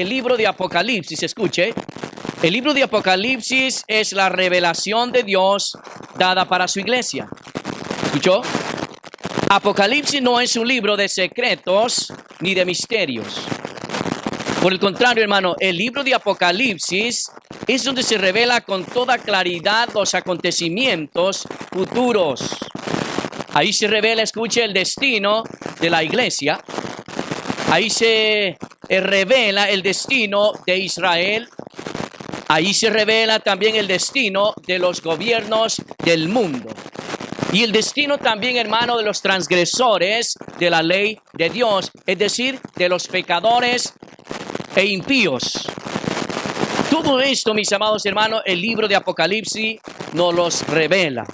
el libro de Apocalipsis, escuche. El libro de Apocalipsis es la revelación de Dios dada para su iglesia. ¿Escuchó? Apocalipsis no es un libro de secretos ni de misterios. Por el contrario, hermano, el libro de Apocalipsis es donde se revela con toda claridad los acontecimientos futuros. Ahí se revela, escuche, el destino de la iglesia. Ahí se revela el destino de Israel. Ahí se revela también el destino de los gobiernos del mundo. Y el destino también, hermano, de los transgresores de la ley de Dios, es decir, de los pecadores e impíos. Todo esto, mis amados hermanos, el libro de Apocalipsis nos los revela.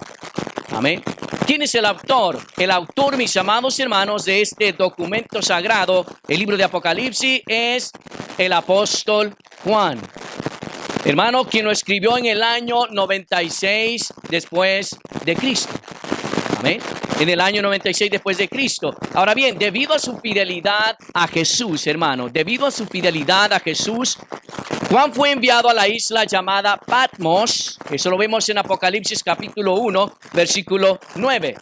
Amén. ¿Quién es el autor? El autor, mis amados hermanos, de este documento sagrado, el libro de Apocalipsis, es el apóstol Juan. Hermano, quien lo escribió en el año 96 después de Cristo. Amén. En el año 96 después de Cristo. Ahora bien, debido a su fidelidad a Jesús, hermano, debido a su fidelidad a Jesús, Juan fue enviado a la isla llamada Patmos. Eso lo vemos en Apocalipsis capítulo 1, versículo 9.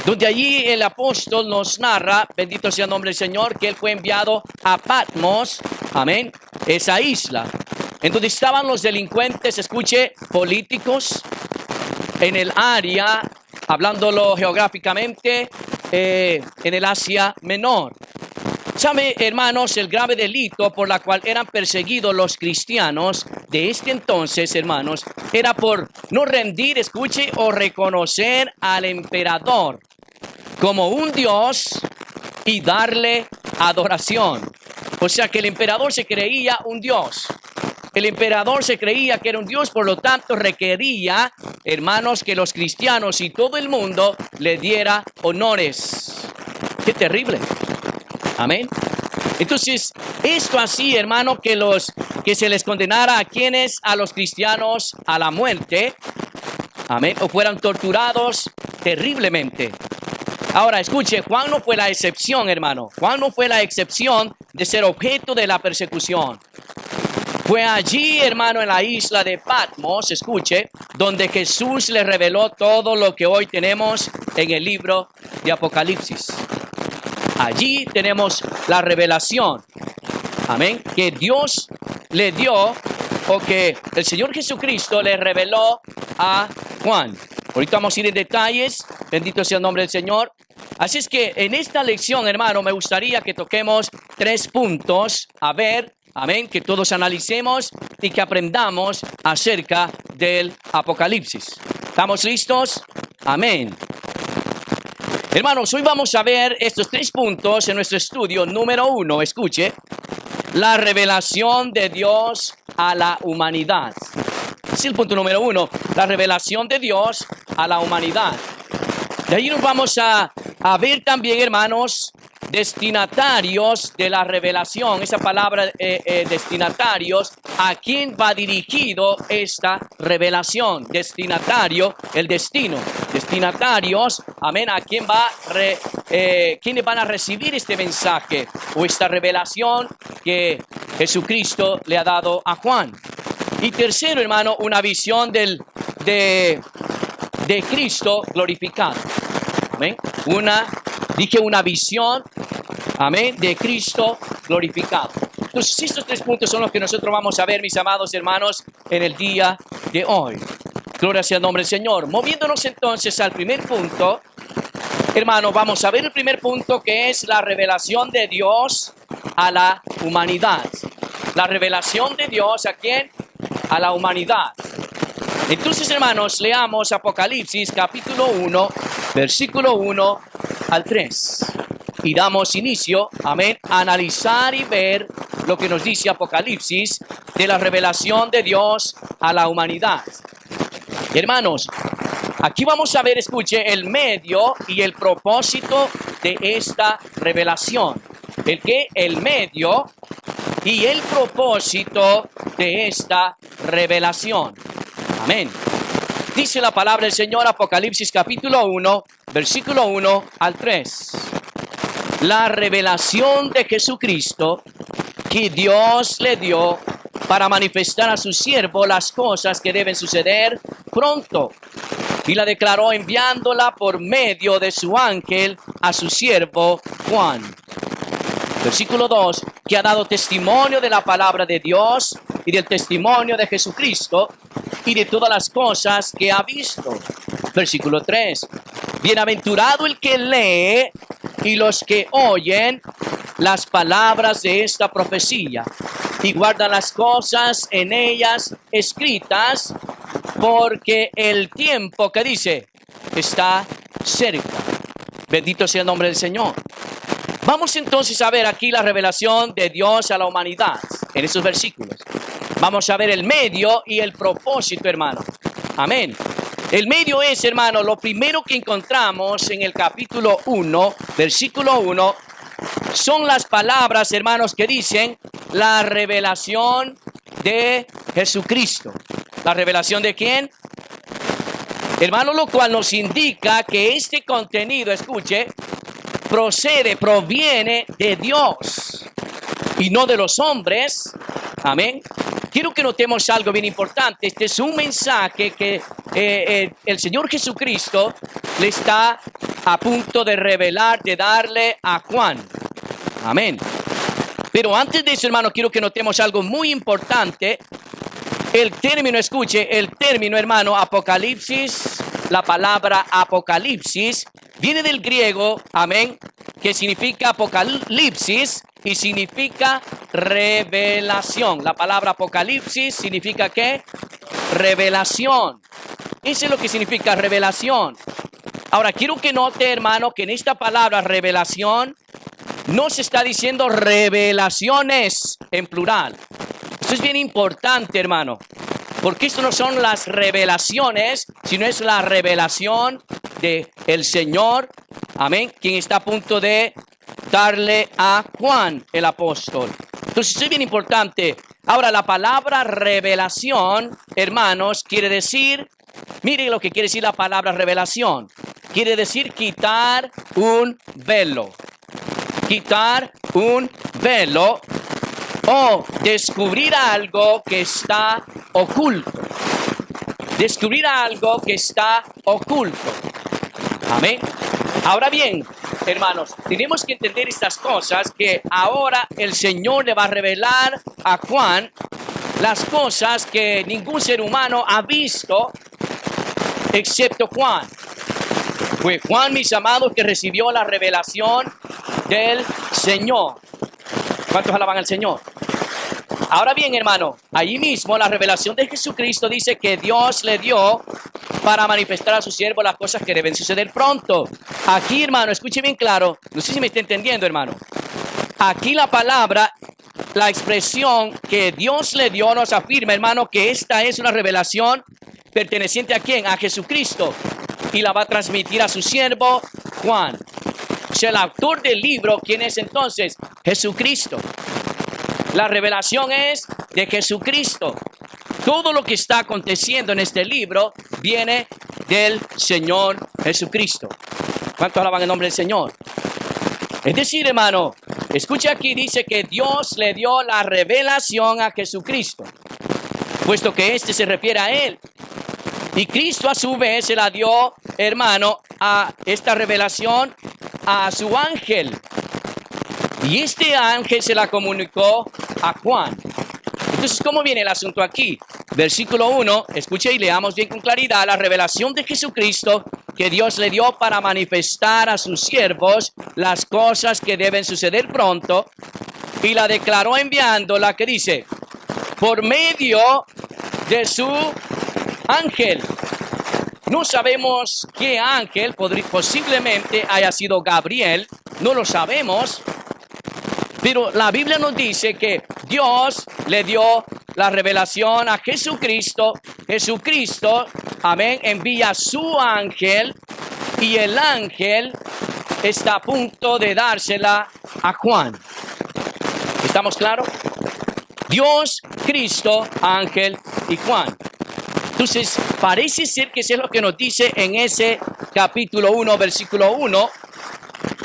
Donde allí el apóstol nos narra, bendito sea el nombre del Señor, que él fue enviado a Patmos, amén, esa isla, en donde estaban los delincuentes, escuche, políticos, en el área, hablándolo geográficamente, en el Asia Menor. ¿Sabe, hermanos, el grave delito por la cual eran perseguidos los cristianos de este entonces, hermanos, era por no rendir, escuche, o reconocer al emperador como un dios y darle adoración? O sea que el emperador se creía un dios. El emperador se creía que era un dios, por lo tanto requería, hermanos, que los cristianos y todo el mundo le diera honores. ¡Qué terrible! Amén. Entonces, esto así, hermano, que se les condenara a quienes, a los cristianos, a la muerte, amén, o fueran torturados terriblemente. Ahora, escuche, Juan no fue la excepción, hermano. Juan no fue la excepción de ser objeto de la persecución. Fue allí, hermano, en la isla de Patmos, escuche, donde Jesús le reveló todo lo que hoy tenemos en el libro de Apocalipsis. Allí tenemos la revelación, amén, que Dios le dio, o que el Señor Jesucristo le reveló a Juan. Ahorita vamos a ir en detalles, bendito sea el nombre del Señor. Así es que en esta lección, hermano, me gustaría que toquemos 3 puntos, a ver, amén, que todos analicemos y que aprendamos acerca del Apocalipsis. ¿Estamos listos? Amén. Hermanos, hoy vamos a ver estos 3 puntos en nuestro estudio. Número 1, escuche, la revelación de Dios a la humanidad. Es el punto número 1, la revelación de Dios a la humanidad. De ahí nos vamos a ver también, hermanos, destinatarios de la revelación. Esa palabra destinatarios, ¿a quién va dirigido esta revelación? Destinatario, el destino. Destinatarios, amén, ¿a quién quiénes van a recibir este mensaje o esta revelación que Jesucristo le ha dado a Juan? Y tercero, hermano, una visión de Cristo glorificado. Amén. Una visión, amén, de Cristo glorificado. Entonces, estos 3 puntos son los que nosotros vamos a ver, mis amados hermanos, en el día de hoy. Gloria sea el nombre del Señor. Moviéndonos entonces al primer punto, hermano, vamos a ver el primer punto, que es la revelación de Dios a la humanidad. La revelación de Dios, ¿a quién? A la humanidad. Entonces, hermanos, leamos Apocalipsis capítulo 1, versículo 1 al 3. Y damos inicio, amén, a analizar y ver lo que nos dice Apocalipsis de la revelación de Dios a la humanidad. Hermanos, aquí vamos a ver, escuche, el medio y el propósito de esta revelación. El medio y el propósito de esta revelación. Amén. Dice la palabra del Señor, Apocalipsis capítulo 1, versículo 1 al 3. La revelación de Jesucristo, que Dios le dio para manifestar a su siervo las cosas que deben suceder pronto. Y la declaró enviándola por medio de su ángel a su siervo Juan. Versículo 2, que ha dado testimonio de la palabra de Dios y del testimonio de Jesucristo y de todas las cosas que ha visto. Versículo 3, bienaventurado el que lee y los que oyen las palabras de esta profecía y guardan las cosas en ellas escritas, porque el tiempo, que dice, está cerca. Bendito sea el nombre del Señor. Vamos entonces a ver aquí la revelación de Dios a la humanidad en esos versículos. Vamos a ver el medio y el propósito, hermano. Amén. El medio es, hermano, lo primero que encontramos en el capítulo 1, versículo 1, son las palabras, hermanos, que dicen la revelación de Jesucristo. ¿La revelación de quién? Hermano, lo cual nos indica que este contenido, escuche, proviene de Dios y no de los hombres. Amén. Quiero que notemos algo bien importante. Este es un mensaje que el Señor Jesucristo le está a punto de revelar, de darle a Juan. Amén. Pero antes de eso, hermano, quiero que notemos algo muy importante. El término, escuche, el término, hermano, Apocalipsis, la palabra Apocalipsis, viene del griego, amén, que significa Apocalipsis y significa revelación. La palabra Apocalipsis significa ¿qué? Revelación. Eso es lo que significa revelación. Ahora, quiero que note, hermano, que en esta palabra revelación no se está diciendo revelaciones en plural. Esto es bien importante, hermano, porque esto no son las revelaciones, sino es la revelación de el Señor, amén, quien está a punto de darle a Juan el apóstol. Entonces, esto es bien importante. Ahora, la palabra revelación, hermanos, quiere decir, miren lo que quiere decir la palabra revelación. Quiere decir quitar un velo. Quitar un velo o descubrir algo que está oculto. Descubrir algo que está oculto. Amén. Ahora bien, hermanos, tenemos que entender estas cosas, que ahora el Señor le va a revelar a Juan las cosas que ningún ser humano ha visto excepto Juan. Fue Juan, mis amados, que recibió la revelación del Señor. ¿Cuántos alaban al Señor? Ahora bien, hermano, allí mismo la revelación de Jesucristo dice que Dios le dio para manifestar a su siervo las cosas que deben suceder pronto. Aquí, hermano, escuche bien claro, no sé si me está entendiendo, hermano. Aquí la palabra, la expresión que Dios le dio nos afirma, hermano, que esta es una revelación perteneciente a ¿quién? A Jesucristo. Y la va a transmitir a su siervo Juan. O sea, el autor del libro, ¿quién es entonces? Jesucristo. La revelación es de Jesucristo. Todo lo que está aconteciendo en este libro viene del Señor Jesucristo. ¿Cuántos alaban el nombre del Señor? Es decir, hermano, escucha aquí, dice que Dios le dio la revelación a Jesucristo, puesto que este se refiere a Él. Y Cristo a su vez se la dio, hermano, a esta revelación a su ángel. Y este ángel se la comunicó a Juan. Entonces, ¿cómo viene el asunto aquí? Versículo 1, escuche y leamos bien con claridad la revelación de Jesucristo que Dios le dio para manifestar a sus siervos las cosas que deben suceder pronto, y la declaró enviándola, que dice, por medio de su ángel. No sabemos qué ángel, posiblemente haya sido Gabriel, no lo sabemos, pero la Biblia nos dice que Dios le dio la revelación a Jesucristo. Jesucristo, amén, envía su ángel y el ángel está a punto de dársela a Juan. ¿Estamos claros? Dios, Cristo, ángel y Juan. Entonces, parece ser que eso es lo que nos dice en ese capítulo 1, versículo 1,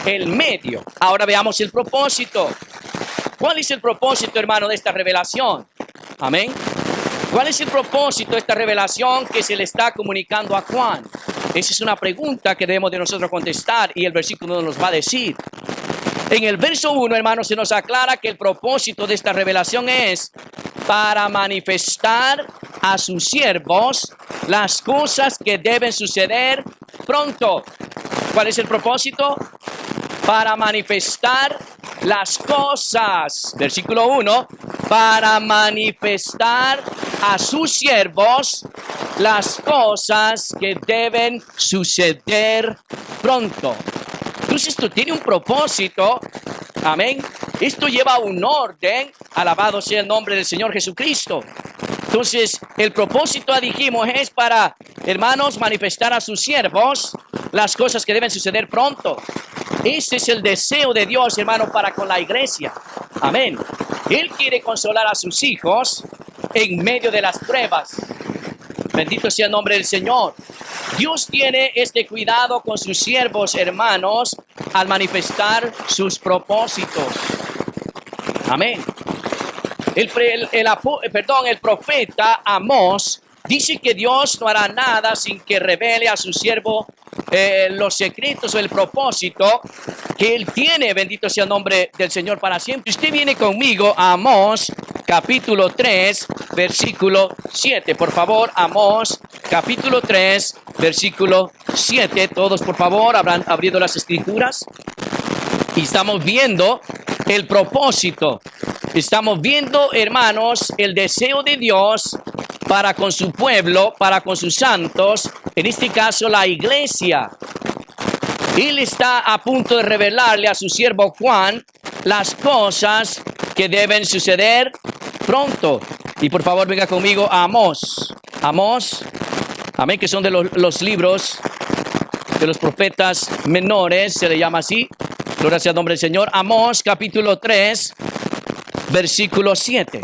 el medio. Ahora veamos el propósito. ¿Cuál es el propósito, hermano, de esta revelación? Amén. ¿Cuál es el propósito de esta revelación que se le está comunicando a Juan? Esa es una pregunta que debemos de nosotros contestar y el versículo nos va a decir. En el verso 1, hermano, se nos aclara que el propósito de esta revelación es para manifestar a sus siervos las cosas que deben suceder pronto. ¿Cuál es el propósito? Para manifestar las cosas. Versículo 1. Para manifestar a sus siervos las cosas que deben suceder pronto. Entonces esto tiene un propósito. Amén. Esto lleva un orden. Alabado sea el nombre del Señor Jesucristo. Entonces, el propósito, dijimos, es para, hermanos, manifestar a sus siervos las cosas que deben suceder pronto. Ese es el deseo de Dios, hermanos, para con la iglesia. Amén. Él quiere consolar a sus hijos en medio de las pruebas. Bendito sea el nombre del Señor. Dios tiene este cuidado con sus siervos, hermanos, al manifestar sus propósitos. Amén. El profeta Amós dice que Dios no hará nada sin que revele a su siervo los secretos o el propósito que Él tiene. Bendito sea el nombre del Señor para siempre. Usted viene conmigo a Amós capítulo 3, versículo 7. Por favor, Amós capítulo 3, versículo 7. Todos, por favor, habrán abrido las escrituras. Y estamos viendo el propósito. Estamos viendo, hermanos, el deseo de Dios para con su pueblo, para con sus santos, en este caso la iglesia. Él está a punto de revelarle a su siervo Juan las cosas que deben suceder pronto. Y por favor venga conmigo a Amós. Amós, amén, que son de los libros de los profetas menores, se le llama así. Gloria sea el nombre del Señor. Amós capítulo 3, versículo 7.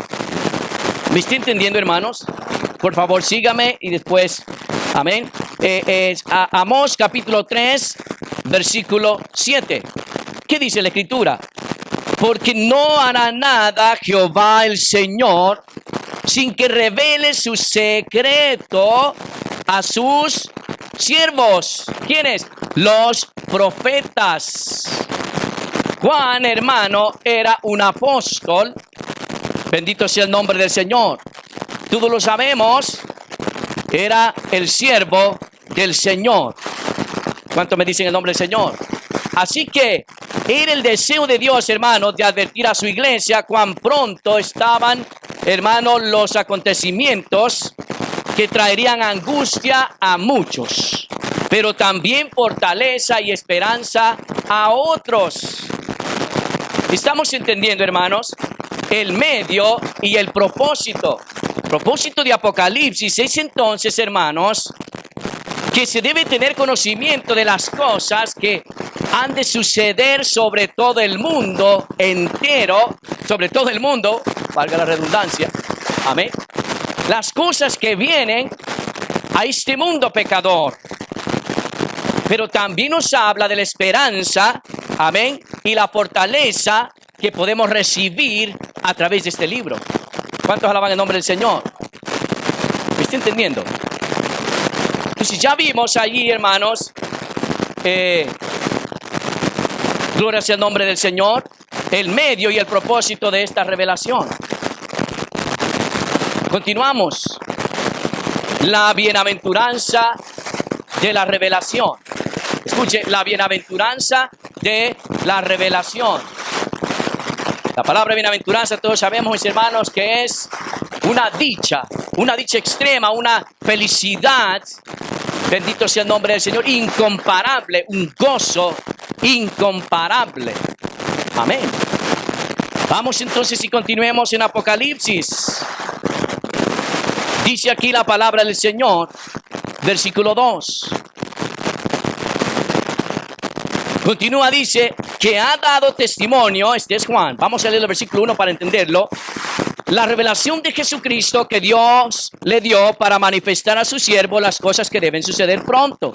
¿Me está entendiendo, hermanos? Por favor, sígame y después, amén. Amós capítulo 3, versículo 7. ¿Qué dice la escritura? Porque no hará nada Jehová el Señor sin que revele su secreto a sus siervos. ¿Quiénes? Los profetas. Juan, hermano, era un apóstol. Bendito sea el nombre del Señor. Todos lo sabemos. Era el siervo del Señor. ¿Cuánto me dicen el nombre del Señor? Así que era el deseo de Dios, hermano, de advertir a su iglesia cuán pronto estaban, hermano, los acontecimientos que traerían angustia a muchos, pero también fortaleza y esperanza a otros. Estamos entendiendo, hermanos, el medio y el propósito. El propósito de Apocalipsis es entonces, hermanos, que se debe tener conocimiento de las cosas que han de suceder sobre todo el mundo entero, sobre todo el mundo, valga la redundancia, amén. Las cosas que vienen a este mundo pecador. Pero también nos habla de la esperanza, amén, y la fortaleza que podemos recibir a través de este libro. ¿Cuántos alaban el nombre del Señor? ¿Me está entendiendo? Entonces ya vimos allí, hermanos, gloria sea el nombre del Señor, el medio y el propósito de esta revelación. Continuamos. La bienaventuranza de la revelación. Escuche, la bienaventuranza de la revelación. La palabra bienaventuranza, todos sabemos, mis hermanos, que es una dicha extrema, una felicidad, bendito sea el nombre del Señor, incomparable, un gozo incomparable. Amén. Vamos entonces y continuemos en Apocalipsis. Dice aquí la palabra del Señor, versículo 2. Continúa, dice, que ha dado testimonio, este es Juan, vamos a leer el versículo 1 para entenderlo, la revelación de Jesucristo que Dios le dio para manifestar a su siervo las cosas que deben suceder pronto.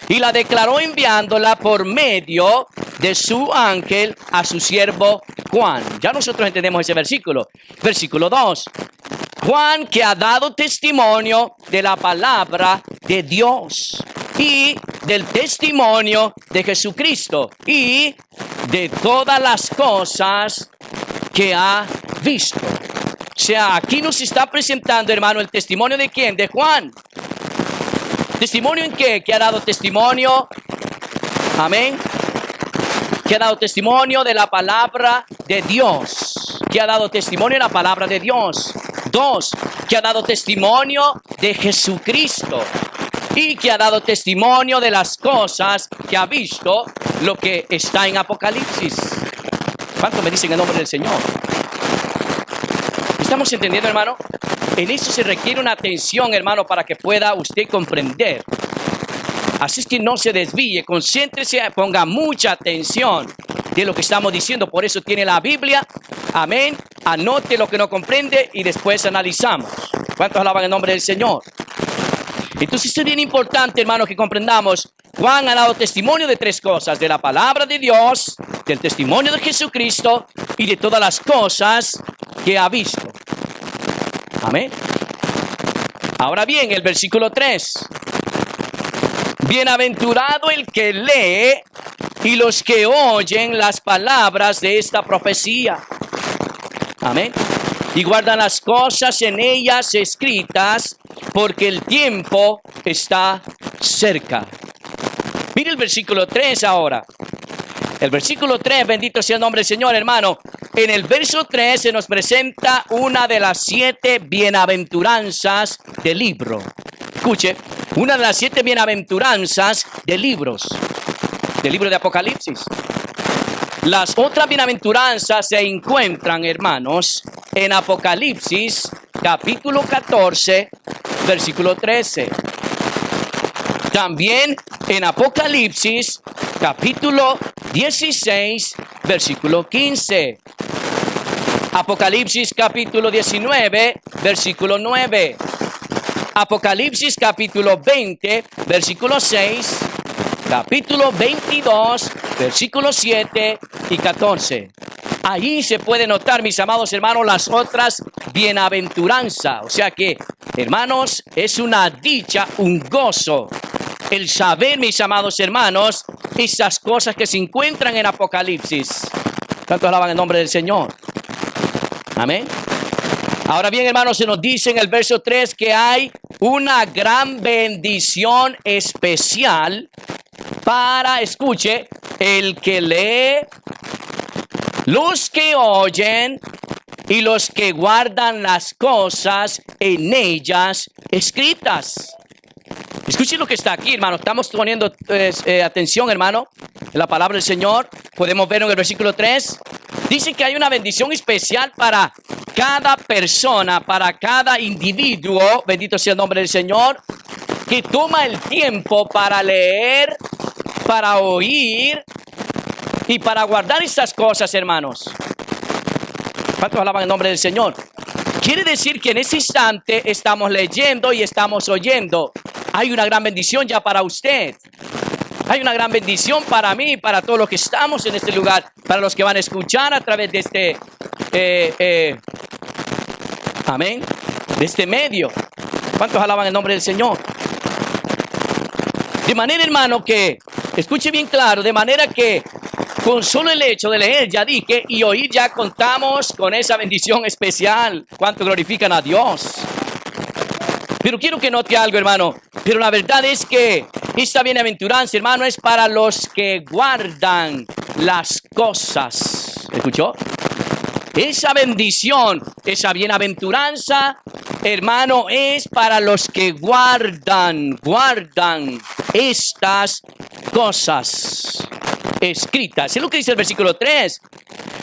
Y la declaró enviándola por medio de su ángel a su siervo Juan. Ya nosotros entendemos ese versículo. Versículo 2. Juan, que ha dado testimonio de la palabra de Dios y del testimonio de Jesucristo y de todas las cosas que ha visto. O sea, aquí nos está presentando, hermano, el testimonio de ¿quién? De Juan. ¿Testimonio en qué? Que ha dado testimonio. Amén. Que ha dado testimonio de la palabra de Dios. Que ha dado testimonio de la palabra de Dios. 2. Que ha dado testimonio de Jesucristo. Y que ha dado testimonio de las cosas que ha visto, lo que está en Apocalipsis. ¿Cuánto me dicen el nombre del Señor? ¿Estamos entendiendo, hermano? En eso se requiere una atención, hermano, para que pueda usted comprender. Así es que no se desvíe, concéntrese, ponga mucha atención de lo que estamos diciendo. Por eso tiene la Biblia, amén. Anote lo que no comprende y después analizamos. ¿Cuántos alaban el nombre del Señor? Entonces es bien importante, hermano, que comprendamos. Juan ha dado testimonio de 3 cosas: de la palabra de Dios, del testimonio de Jesucristo y de todas las cosas que ha visto. Amén. Ahora bien, el versículo 3. Bienaventurado el que lee y los que oyen las palabras de esta profecía. Amén. Y guardan las cosas en ellas escritas, porque el tiempo está cerca. Mire el versículo 3 ahora. El versículo 3, bendito sea el nombre del Señor, hermano. En el verso 3 se nos presenta una de las 7 bienaventuranzas del libro. Escuche, una de las 7 bienaventuranzas del libro de Apocalipsis. Las otras bienaventuranzas se encuentran, hermanos, en Apocalipsis, capítulo 14, versículo 13. También en Apocalipsis, capítulo 16, versículo 15. Apocalipsis, capítulo 19, versículo 9. Apocalipsis, capítulo 20, versículo 6. Capítulo 22, versículos 7 y 14. Ahí se puede notar, mis amados hermanos, las otras bienaventuranzas. O sea que, hermanos, es una dicha, un gozo, el saber, mis amados hermanos, esas cosas que se encuentran en Apocalipsis. ¿Cuántos alaban el nombre del Señor? Amén. Ahora bien, hermanos, se nos dice en el verso 3 que hay una gran bendición especial para, escuche, el que lee, los que oyen y los que guardan las cosas en ellas escritas. Escuchen lo que está aquí, hermano. Estamos poniendo atención, hermano, en la palabra del Señor. Podemos ver en el versículo 3. Dice que hay una bendición especial para cada persona, para cada individuo, bendito sea el nombre del Señor, que toma el tiempo para leer, para oír y para guardar estas cosas, hermanos. ¿Cuántos alaban el nombre del Señor? Quiere decir que en ese instante estamos leyendo y estamos oyendo. Hay una gran bendición ya para usted. Hay una gran bendición para mí y para todos los que estamos en este lugar, para los que van a escuchar a través de este, amén, de este medio. ¿Cuántos alaban el nombre del Señor? De manera, hermano, que, escuche bien claro, de manera que con solo el hecho de leer, ya dije, y oír, ya contamos con esa bendición especial. ¿Cuánto glorifican a Dios? Pero quiero que note algo, hermano. Pero la verdad es que esta bienaventuranza, hermano, es para los que guardan las cosas. ¿Escuchó? Esa bendición, esa bienaventuranza, hermano, es para los que guardan estas cosas escritas. Es lo que dice el versículo 3.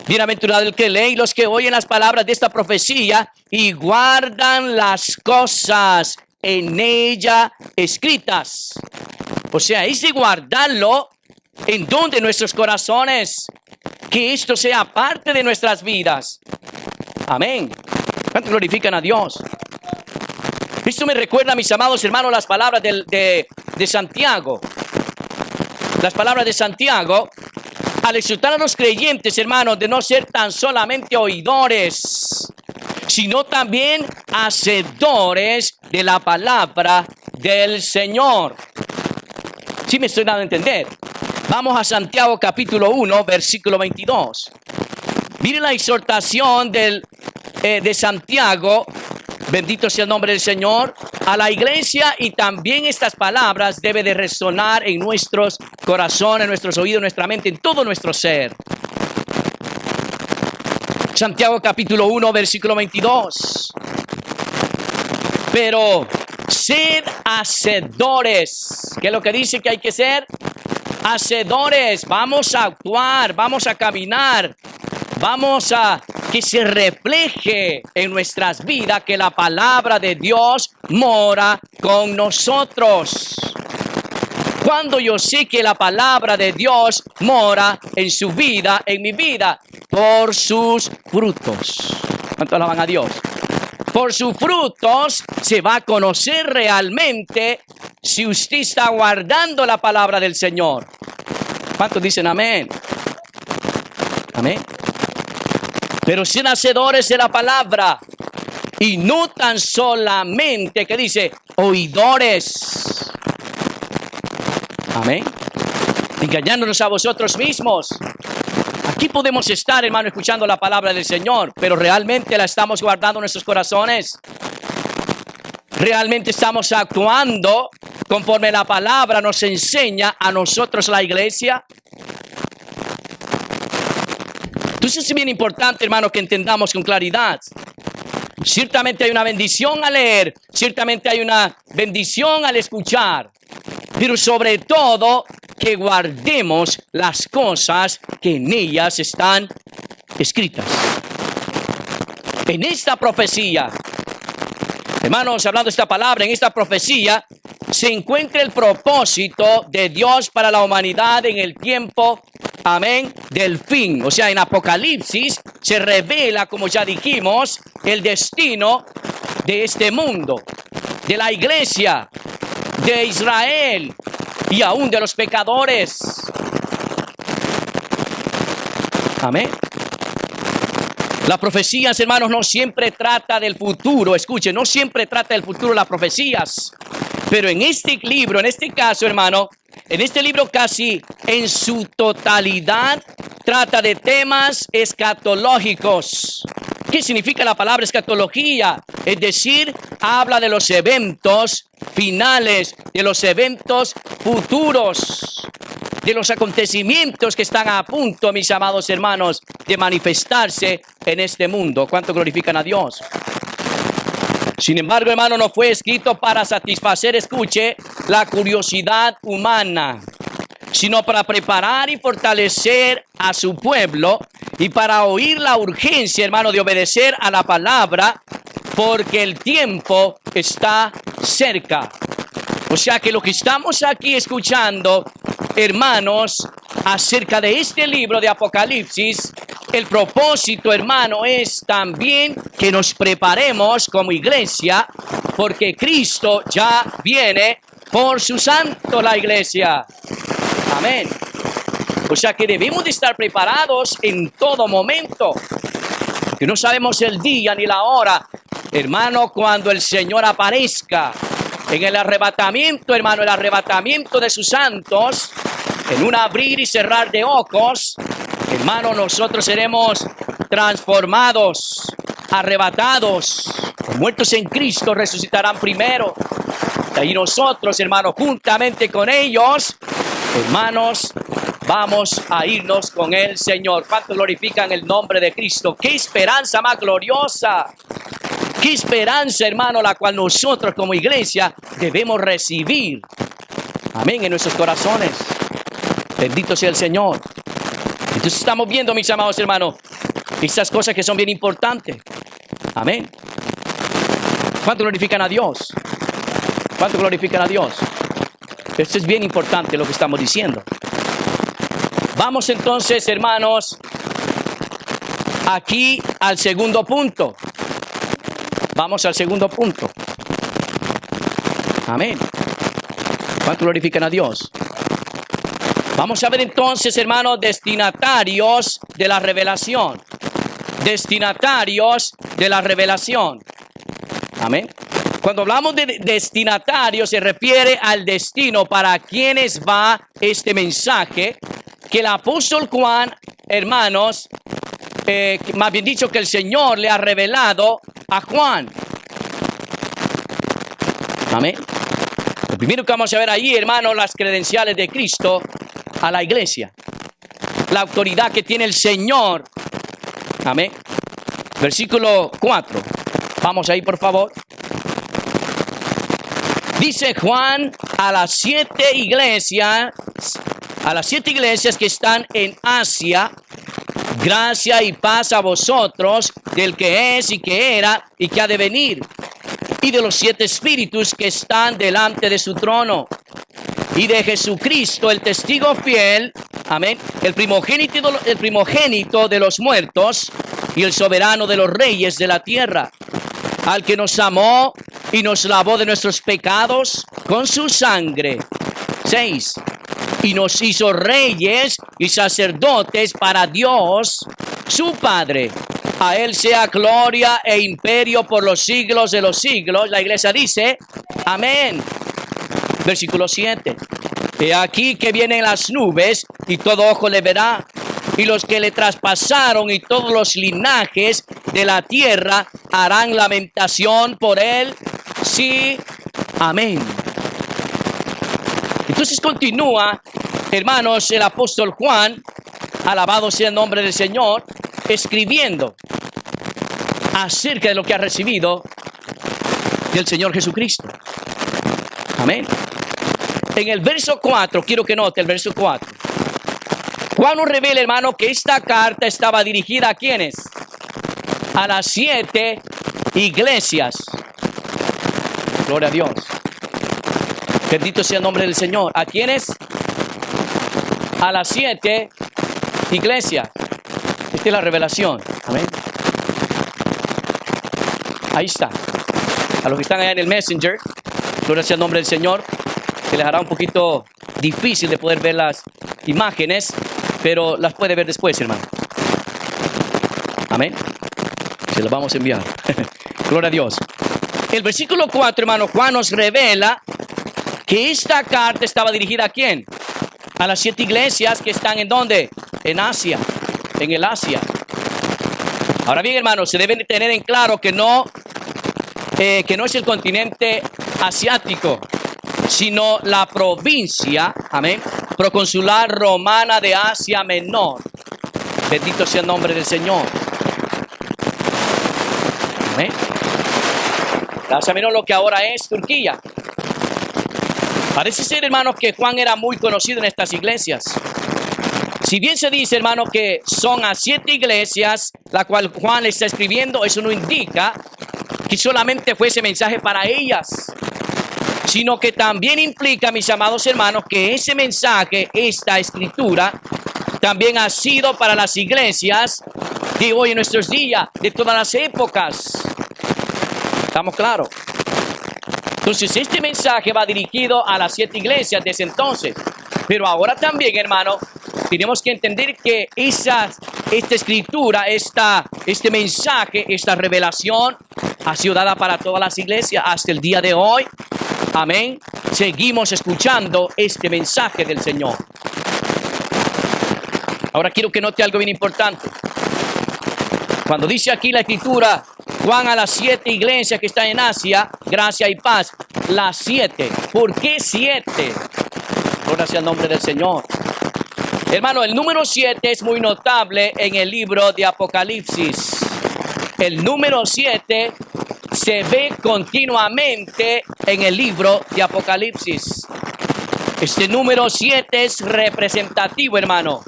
Bienaventurado el que lee y los que oyen las palabras de esta profecía y guardan las cosas en ella escritas. O sea, es de guardarlo en donde nuestros corazones, que esto sea parte de nuestras vidas. Amén. ¿Cuánto glorifican a Dios? Esto me recuerda, mis amados hermanos, las palabras de Santiago. Las palabras de Santiago, al exhortar a los creyentes, hermanos, de no ser tan solamente oidores, sino también hacedores de la palabra del Señor. ¿Sí me estoy dando a entender? Vamos a Santiago capítulo 1, versículo 22. Mire la exhortación de Santiago, bendito sea el nombre del Señor, a la iglesia, y también estas palabras deben de resonar en nuestros corazones, en nuestros oídos, en nuestra mente, en todo nuestro ser. Santiago capítulo 1, versículo 22. Pero sed hacedores. ¿Qué es lo que dice que hay que ser? Hacedores. Vamos a actuar, vamos a caminar, vamos a que se refleje en nuestras vidas que la palabra de Dios mora con nosotros. Cuando yo sé que la palabra de Dios mora en su vida, en mi vida, por sus frutos. ¿Cuánto alaban a Dios? Por sus frutos se va a conocer realmente si usted está guardando la palabra del Señor. ¿Cuántos dicen amén? Amén. Pero sean hacedores de la palabra y no tan solamente, que dice, oidores. Amén. Engañándonos a vosotros mismos. Aquí podemos estar, hermano, escuchando la palabra del Señor, pero ¿realmente la estamos guardando en nuestros corazones? ¿Realmente estamos actuando conforme la palabra nos enseña a nosotros, la iglesia? Entonces es bien importante, hermano, que entendamos con claridad. Ciertamente hay una bendición al leer, ciertamente hay una bendición al escuchar, pero sobre todo que guardemos las cosas que en ellas están escritas. En esta profecía, hermanos, hablando de esta palabra, en esta profecía se encuentra el propósito de Dios para la humanidad en el tiempo, amén, del fin. O sea, en Apocalipsis se revela, como ya dijimos, el destino de este mundo, de la iglesia, de Israel y aún de los pecadores. Amén. Las profecías, hermanos, no siempre trata del futuro. Escuchen, no siempre trata del futuro las profecías. Pero en este libro, en este caso, hermano, en este libro casi en su totalidad trata de temas escatológicos. ¿Qué significa la palabra escatología? Es decir, habla de los eventos finales, de los eventos futuros, de los acontecimientos que están a punto, mis amados hermanos, de manifestarse en este mundo. ¿Cuánto glorifican a Dios? Sin embargo, hermano, no fue escrito para satisfacer, escuche, la curiosidad humana, sino para preparar y fortalecer a su pueblo y para oír la urgencia, hermano, de obedecer a la palabra, porque el tiempo está cerca. O sea que lo que estamos aquí escuchando, hermanos, acerca de este libro de Apocalipsis, el propósito, hermano, es también que nos preparemos como iglesia, porque Cristo ya viene por su santo, la iglesia. Amén. O sea que debemos de estar preparados en todo momento, que no sabemos el día ni la hora, hermano, cuando el Señor aparezca en el arrebatamiento, hermano, el arrebatamiento de sus santos, en un abrir y cerrar de ojos, hermano, nosotros seremos transformados, arrebatados, muertos en Cristo resucitarán primero. Y nosotros, hermanos, juntamente con ellos, hermanos, vamos a irnos con el Señor. ¿Cuánto glorifican el nombre de Cristo? ¡Qué esperanza más gloriosa! ¡Qué esperanza, hermano, la cual nosotros como iglesia debemos recibir! Amén, en nuestros corazones. Bendito sea el Señor. Entonces estamos viendo, mis amados hermanos, estas cosas que son bien importantes. Amén. ¿Cuánto glorifican a Dios? ¿Cuánto glorifican a Dios? Esto es bien importante lo que estamos diciendo. Vamos entonces, hermanos, aquí al segundo punto. Vamos al segundo punto. Amén. ¿Cuánto glorifican a Dios? Vamos a ver entonces, hermanos, destinatarios de la revelación. Destinatarios de la revelación. Amén. Cuando hablamos de destinatario, se refiere al destino para quienes va este mensaje que el apóstol Juan, hermanos, más bien dicho, que el Señor le ha revelado a Juan. Amén. Lo primero que vamos a ver allí, hermanos, las credenciales de Cristo a la iglesia. La autoridad que tiene el Señor. Amén. Versículo 4. Vamos ahí, por favor. Dice Juan a las 7 iglesias que están en Asia: gracia y paz a vosotros, del que es y que era y que ha de venir, y de los 7 espíritus que están delante de su trono, y de Jesucristo, el testigo fiel, amén, el primogénito de los muertos y el soberano de los reyes de la tierra, al que nos amó y nos lavó de nuestros pecados con su sangre. 6. Y nos hizo reyes y sacerdotes para Dios, su Padre. A Él sea gloria e imperio por los siglos de los siglos. La iglesia dice, amén. Versículo 7. He aquí que vienen las nubes y todo ojo le verá, y los que le traspasaron y todos los linajes de la tierra harán lamentación por él. Sí, amén. Entonces continúa, hermanos, el apóstol Juan, alabado sea el nombre del Señor, escribiendo acerca de lo que ha recibido del Señor Jesucristo. Amén. En el verso 4, quiero que note el verso 4. Juan nos revela, hermano, que esta carta estaba dirigida a ¿quiénes? A las 7 iglesias. Gloria a Dios. Bendito sea el nombre del Señor. ¿A quiénes? A las 7 iglesias. Esta es la revelación. Amén. Ahí está. A los que están allá en el Messenger, gloria sea el nombre del Señor. Se les hará un poquito difícil de poder ver las imágenes, pero las puede ver después, hermano. Amén. Se las vamos a enviar. Gloria a Dios. El versículo 4, hermano, Juan nos revela que esta carta estaba dirigida ¿a quién? A las 7 iglesias que están ¿en dónde? En Asia, en el Asia. Ahora bien, hermanos, se deben tener en claro que no es el continente asiático, sino la provincia, amén, proconsular romana de Asia Menor. Bendito sea el nombre del Señor. Amén. Asia Menor, lo que ahora es Turquía. Parece ser, hermanos, que Juan era muy conocido en estas iglesias. Si bien se dice, hermano, que son a 7 iglesias, la cual Juan le está escribiendo, eso no indica que solamente fue ese mensaje para ellas, sino que también implica, mis amados hermanos, que ese mensaje, esta escritura, también ha sido para las iglesias de hoy en nuestros días, de todas las épocas. ¿Estamos claros? Entonces, este mensaje va dirigido a las 7 iglesias desde entonces. Pero ahora también, hermano, tenemos que entender que esta escritura, este mensaje, esta revelación ha sido dada para todas las iglesias hasta el día de hoy. Amén. Seguimos escuchando este mensaje del Señor. Ahora quiero que note algo bien importante. Cuando dice aquí la escritura, Juan a las 7 iglesias que están en Asia, gracia y paz. Las 7. ¿Por qué 7? Gloria sea el nombre del Señor. Hermano, el número 7 es muy notable en el libro de Apocalipsis. El número 7 se ve continuamente en el libro de Apocalipsis. Este número 7 es representativo, hermano,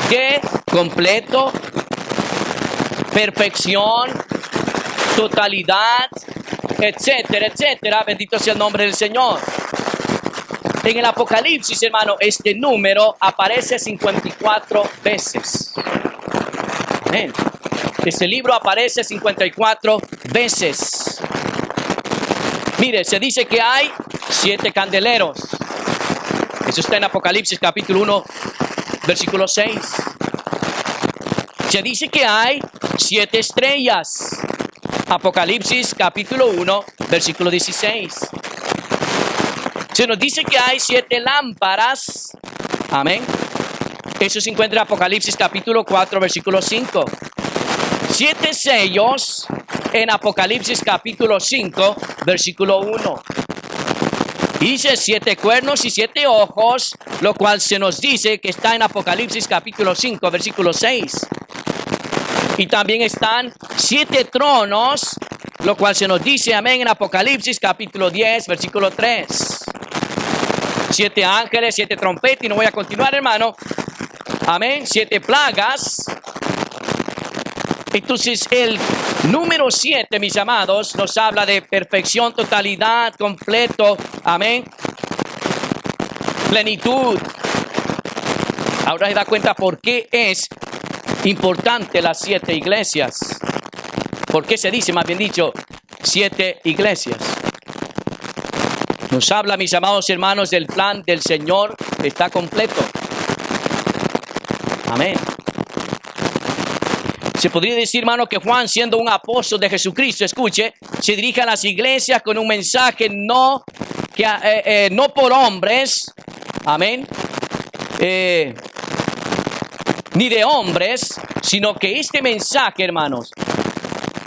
de completo, perfección, totalidad, etcétera, etcétera. Bendito sea el nombre del Señor. En el Apocalipsis, hermano, este número aparece 54 veces. Amén. Este libro aparece 54 veces. Mire, se dice que hay 7 candeleros. Eso está en Apocalipsis capítulo 1, versículo 6. Se dice que hay 7 estrellas. Apocalipsis capítulo 1, versículo 16. Se nos dice que hay 7 lámparas. Amén. Eso se encuentra en Apocalipsis capítulo 4, versículo 5. 7 sellos en Apocalipsis capítulo 5, versículo 1. Dice 7 cuernos y 7 ojos, lo cual se nos dice que está en Apocalipsis capítulo 5, versículo 6. Y también están 7 tronos, lo cual se nos dice, amén, en Apocalipsis capítulo 10, versículo 3. 7 ángeles, 7 trompetas, y no voy a continuar, hermano. Amén, 7 plagas. Entonces, el número 7, mis amados, nos habla de perfección, totalidad, completo. Amén. Plenitud. Ahora se da cuenta por qué es importante las 7 iglesias. ¿Por qué se dice, más bien dicho, 7 iglesias? Nos habla, mis amados hermanos, del plan del Señor está completo. Amén. Se podría decir, hermano, que Juan, siendo un apóstol de Jesucristo, escuche, se dirige a las iglesias con un mensaje no por hombres, amén, ni de hombres, sino que este mensaje, hermanos,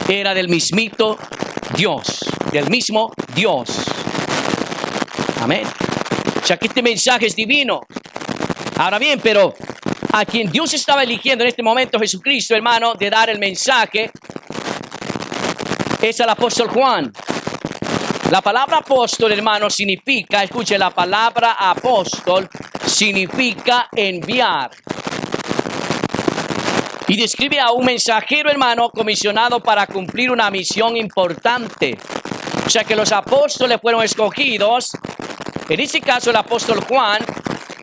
era del mismito Dios, del mismo Dios. Amén. O sea que este mensaje es divino. Ahora bien, pero a quien Dios estaba eligiendo en este momento, Jesucristo, hermano, de dar el mensaje, es al apóstol Juan. La palabra apóstol, hermano, significa, escuche, la palabra apóstol significa enviar. Y describe a un mensajero, hermano, comisionado para cumplir una misión importante. O sea que los apóstoles fueron escogidos. En este caso, el apóstol Juan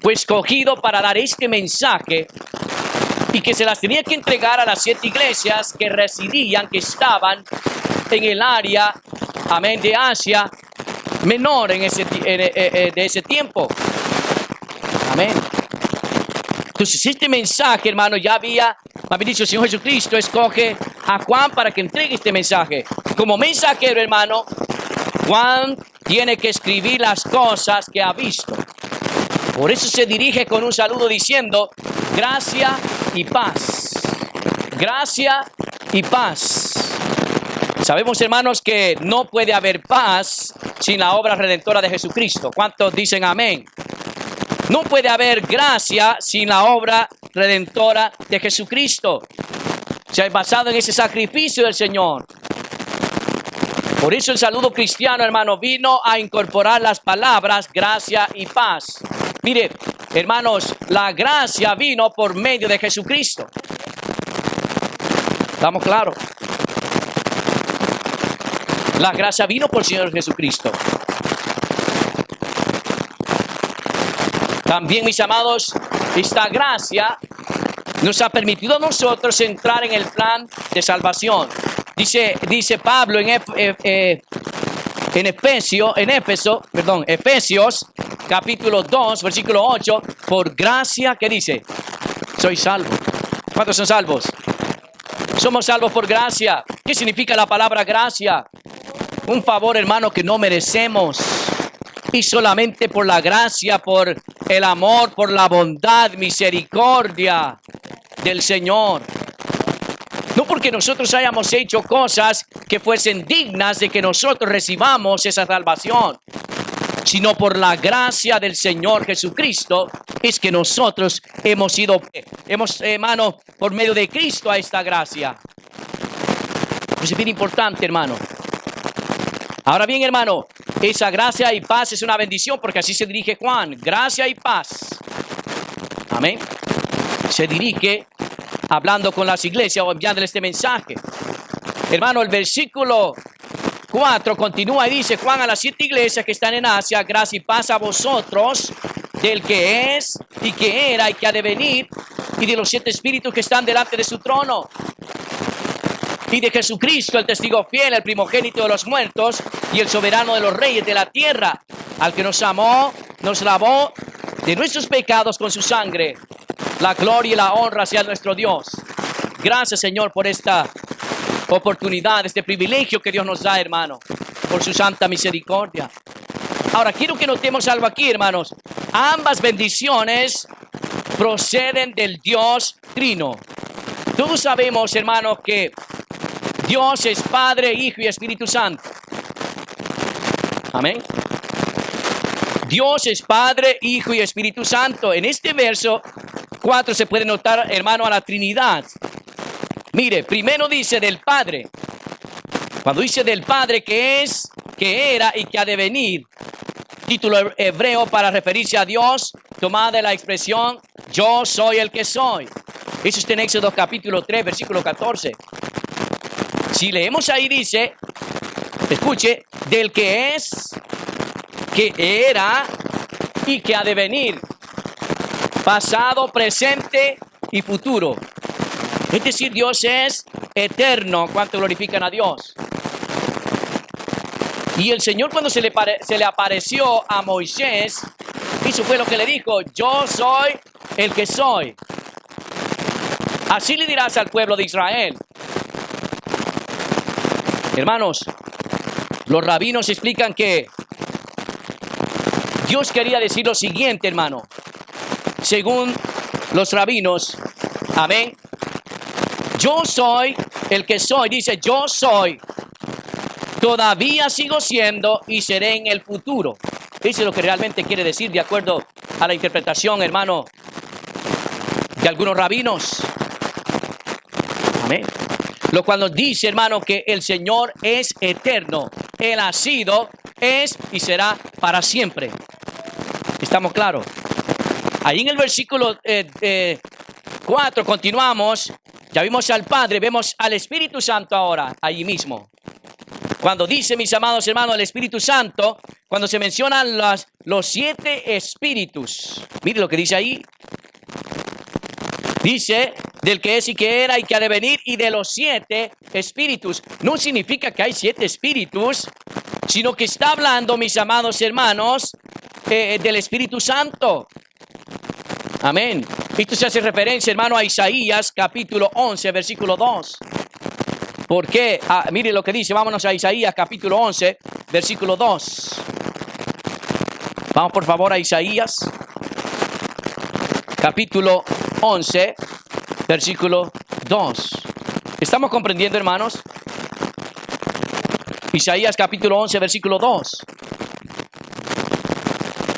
fue escogido para dar este mensaje y que se las tenía que entregar a las 7 iglesias que residían, que estaban en el área, amén, de Asia Menor de ese tiempo. Amén. Entonces, este mensaje, hermano, ya había dicho, el Señor Jesucristo escoge a Juan para que entregue este mensaje. Como mensajero, hermano, Juan tiene que escribir las cosas que ha visto. Por eso se dirige con un saludo diciendo, gracia y paz. Gracia y paz. Sabemos, hermanos, que no puede haber paz sin la obra redentora de Jesucristo. ¿Cuántos dicen amén? No puede haber gracia sin la obra redentora de Jesucristo. O sea, basado en ese sacrificio del Señor. Por eso el saludo cristiano, hermano, vino a incorporar las palabras gracia y paz. Mire, hermanos, la gracia vino por medio de Jesucristo. ¿Estamos claros? La gracia vino por el Señor Jesucristo. También, mis amados, esta gracia nos ha permitido a nosotros entrar en el plan de salvación. Dice Pablo en Efesios, capítulo 2, versículo 8, por gracia, ¿qué dice? Soy salvo. ¿Cuántos son salvos? Somos salvos por gracia. ¿Qué significa la palabra gracia? Un favor, hermano, que no merecemos. Y solamente por la gracia, por el amor, por la bondad, misericordia del Señor. No porque nosotros hayamos hecho cosas que fuesen dignas de que nosotros recibamos esa salvación, sino por la gracia del Señor Jesucristo es que nosotros hemos ido, hermano, por medio de Cristo a esta gracia. Pues es bien importante, hermano. Ahora bien, hermano, esa gracia y paz es una bendición porque así se dirige Juan. Gracia y paz. Amén. Se dirige hablando con las iglesias o enviándole este mensaje. Hermano, el versículo 4 continúa y dice, Juan a las 7 iglesias que están en Asia, gracia y paz a vosotros, del que es y que era y que ha de venir, y de los 7 espíritus que están delante de su trono. Y de Jesucristo, el testigo fiel, el primogénito de los muertos y el soberano de los reyes de la tierra, al que nos amó, nos lavó de nuestros pecados con su sangre. La gloria y la honra sea nuestro Dios. Gracias, Señor, por esta oportunidad, este privilegio que Dios nos da, hermano, por su santa misericordia. Ahora, quiero que notemos algo aquí, hermanos. Ambas bendiciones proceden del Dios Trino. Todos sabemos, hermanos, que Dios es Padre, Hijo y Espíritu Santo. Amén. Dios es Padre, Hijo y Espíritu Santo. En este verso 4 se puede notar, hermano, a la Trinidad. Mire, primero dice del Padre. Cuando dice del Padre, que es, que era y que ha de venir. Título hebreo para referirse a Dios, tomada de la expresión yo soy el que soy. Eso está en Éxodo capítulo 3, versículo 14. Si leemos ahí dice, escuche, del que es, que era y que ha de venir. Pasado, presente y futuro. Es decir, Dios es eterno. ¿Cuánto glorifican a Dios? Y el Señor, cuando se le apareció a Moisés, eso fue lo que le dijo: yo soy el que soy. Así le dirás al pueblo de Israel. Hermanos, los rabinos explican que Dios quería decir lo siguiente, hermano. Según los rabinos, amén. Yo soy el que soy, dice yo soy. Todavía sigo siendo y seré en el futuro. Eso es lo que realmente quiere decir de acuerdo a la interpretación, hermano, de algunos rabinos. Amén. Lo cual nos dice, hermano, que el Señor es eterno. Él ha sido, es y será para siempre. ¿Estamos claros? Ahí en el versículo 4 continuamos. Ya vimos al Padre, vemos al Espíritu Santo ahora, allí mismo. Cuando dice, mis amados hermanos, el Espíritu Santo, cuando se mencionan los 7 espíritus. Mire lo que dice ahí. Dice, del que es y que era y que ha de venir, y de los 7 espíritus. No significa que hay 7 espíritus, sino que está hablando, mis amados hermanos, del Espíritu Santo. Amén. Esto se hace referencia, hermano, a Isaías capítulo 11, versículo 2. ¿Por qué? Mire lo que dice. Vámonos a Isaías capítulo 11, versículo 2. Vamos por favor a Isaías capítulo 11, versículo 2. ¿Estamos comprendiendo, hermanos? Isaías capítulo 11, versículo 2.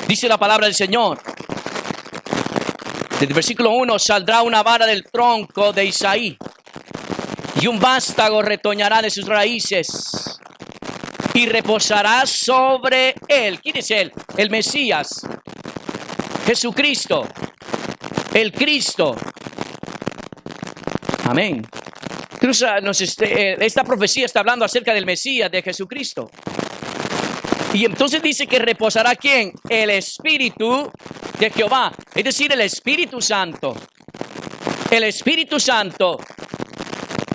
Dice la palabra del Señor. Desde el versículo 1, saldrá una vara del tronco de Isaí, y un vástago retoñará de sus raíces, y reposará sobre él. ¿Quién es él? El Mesías, Jesucristo, el Cristo. Amén. Esta profecía está hablando acerca del Mesías, de Jesucristo. Y entonces dice que reposará ¿quién? El Espíritu de Jehová, es decir, el Espíritu Santo. El Espíritu Santo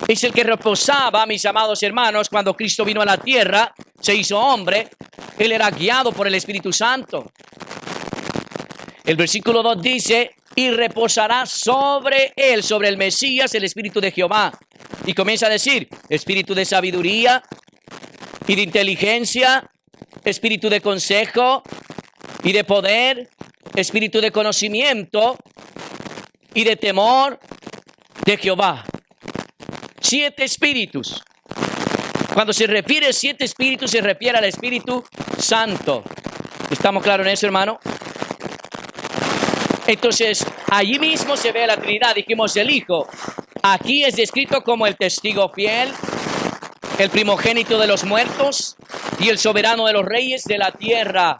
es el que reposaba, mis amados hermanos, cuando Cristo vino a la tierra, se hizo hombre. Él era guiado por el Espíritu Santo. El versículo 2 dice, y reposará sobre él, sobre el Mesías, el Espíritu de Jehová. Y comienza a decir, espíritu de sabiduría y de inteligencia, espíritu de consejo y de poder, espíritu de conocimiento y de temor de Jehová. 7 espíritus. Cuando se refiere a 7 espíritus, se refiere al Espíritu Santo. ¿Estamos claros en eso, hermano? Entonces, allí mismo se ve la Trinidad. Dijimos el Hijo. Aquí es descrito como el testigo fiel, el primogénito de los muertos y el soberano de los reyes de la tierra.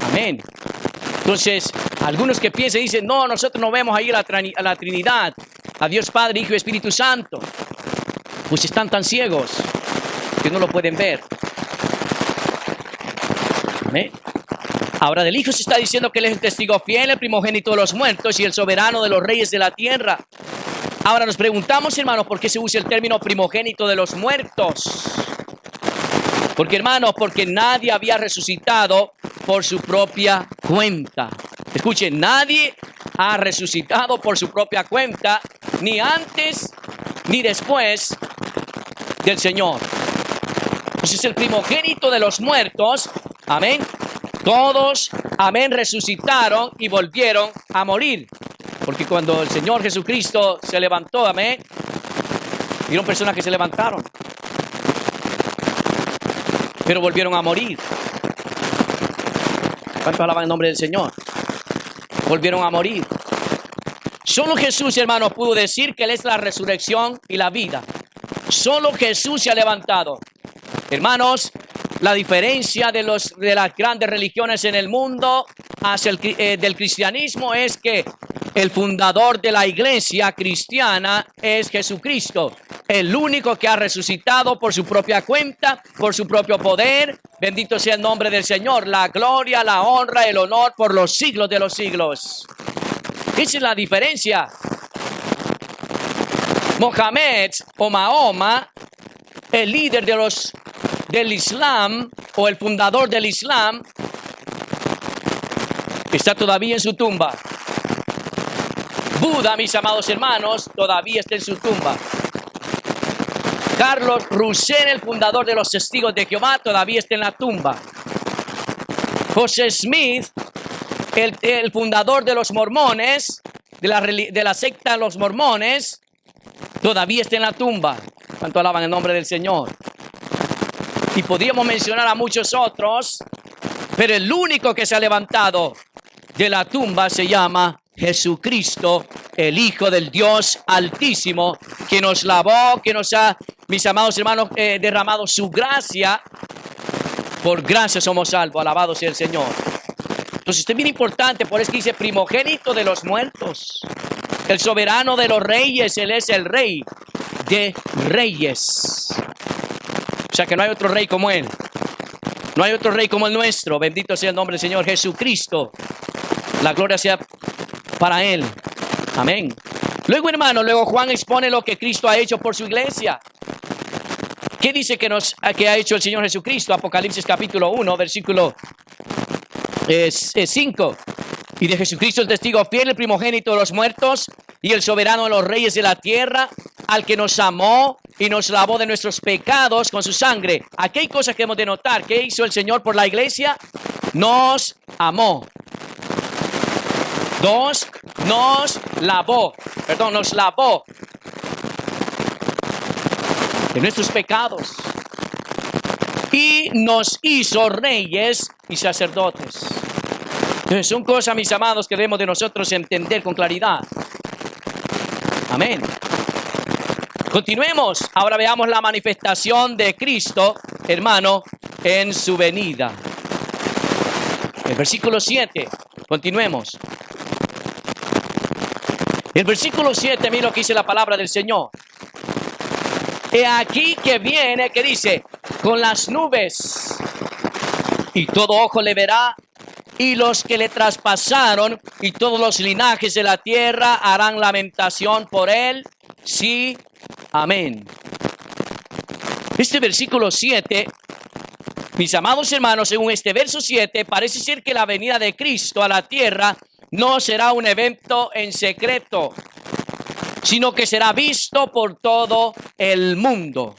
Amén. Entonces, algunos que piensan y dicen, no, nosotros no vemos ahí a la Trinidad, a Dios Padre, Hijo y Espíritu Santo. Pues están tan ciegos que no lo pueden ver. Amén. Ahora del Hijo se está diciendo que Él es el testigo fiel, el primogénito de los muertos y el soberano de los reyes de la tierra. Ahora nos preguntamos, hermanos, ¿por qué se usa el término primogénito de los muertos? Porque hermanos, porque nadie había resucitado por su propia cuenta. Escuchen, nadie ha resucitado por su propia cuenta, ni antes ni después del Señor. Ese es el primogénito de los muertos. Amén. Todos, amén, resucitaron y volvieron a morir. Porque cuando el Señor Jesucristo se levantó, amén, vieron personas que se levantaron, pero volvieron a morir. ¿Cuántos alaban el nombre del Señor? Volvieron a morir. Solo Jesús, hermanos, pudo decir que Él es la resurrección y la vida. Solo Jesús se ha levantado. Hermanos, la diferencia de las grandes religiones en el mundo hacia del cristianismo es que el fundador de la iglesia cristiana es Jesucristo, el único que ha resucitado por su propia cuenta, por su propio poder. Bendito sea el nombre del Señor, la gloria, la honra, el honor por los siglos de los siglos. Esa es la diferencia. Mohamed o Mahoma, el líder del Islam o el fundador del Islam, está todavía en su tumba. Buda, mis amados hermanos, todavía está en su tumba. Carlos Russell, el fundador de los Testigos de Jehová, todavía está en la tumba. José Smith, el fundador de los mormones, de la secta de los mormones, todavía está en la tumba. ¿Cuánto alaban el nombre del Señor? Y podríamos mencionar a muchos otros, pero el único que se ha levantado de la tumba se llama Jesucristo, el Hijo del Dios Altísimo, que nos lavó, que nos ha, mis amados hermanos, derramado su gracia. Por gracia somos salvos, alabado sea el Señor. Entonces, esto es bien importante, por eso que dice primogénito de los muertos, el soberano de los reyes. Él es el rey de reyes. O sea que no hay otro rey como Él. No hay otro rey como el nuestro. Bendito sea el nombre del Señor Jesucristo. La gloria sea para Él. Amén. Luego, hermano, Juan expone lo que Cristo ha hecho por su iglesia. ¿Qué dice que ha hecho el Señor Jesucristo? Apocalipsis capítulo 1, versículo 5. Y de Jesucristo el testigo fiel, el primogénito de los muertos y el soberano de los reyes de la tierra, al que nos amó y nos lavó de nuestros pecados con su sangre. Aquí hay cosas que hemos de notar. ¿Qué hizo el Señor por la iglesia? Nos amó. Nos lavó de nuestros pecados y nos hizo reyes y sacerdotes. Entonces, son cosas, mis amados, que debemos de nosotros entender con claridad. Amén. Continuemos. Ahora veamos la manifestación de Cristo, hermano, en su venida. El versículo 7. Continuemos. El versículo 7, mira lo que dice la palabra del Señor. He aquí que viene, que dice, con las nubes, y todo ojo le verá, y los que le traspasaron, y todos los linajes de la tierra harán lamentación por él. Sí, amén. Este versículo 7, mis amados hermanos, según este verso 7, parece ser que la venida de Cristo a la tierra no será un evento en secreto, sino que será visto por todo el mundo.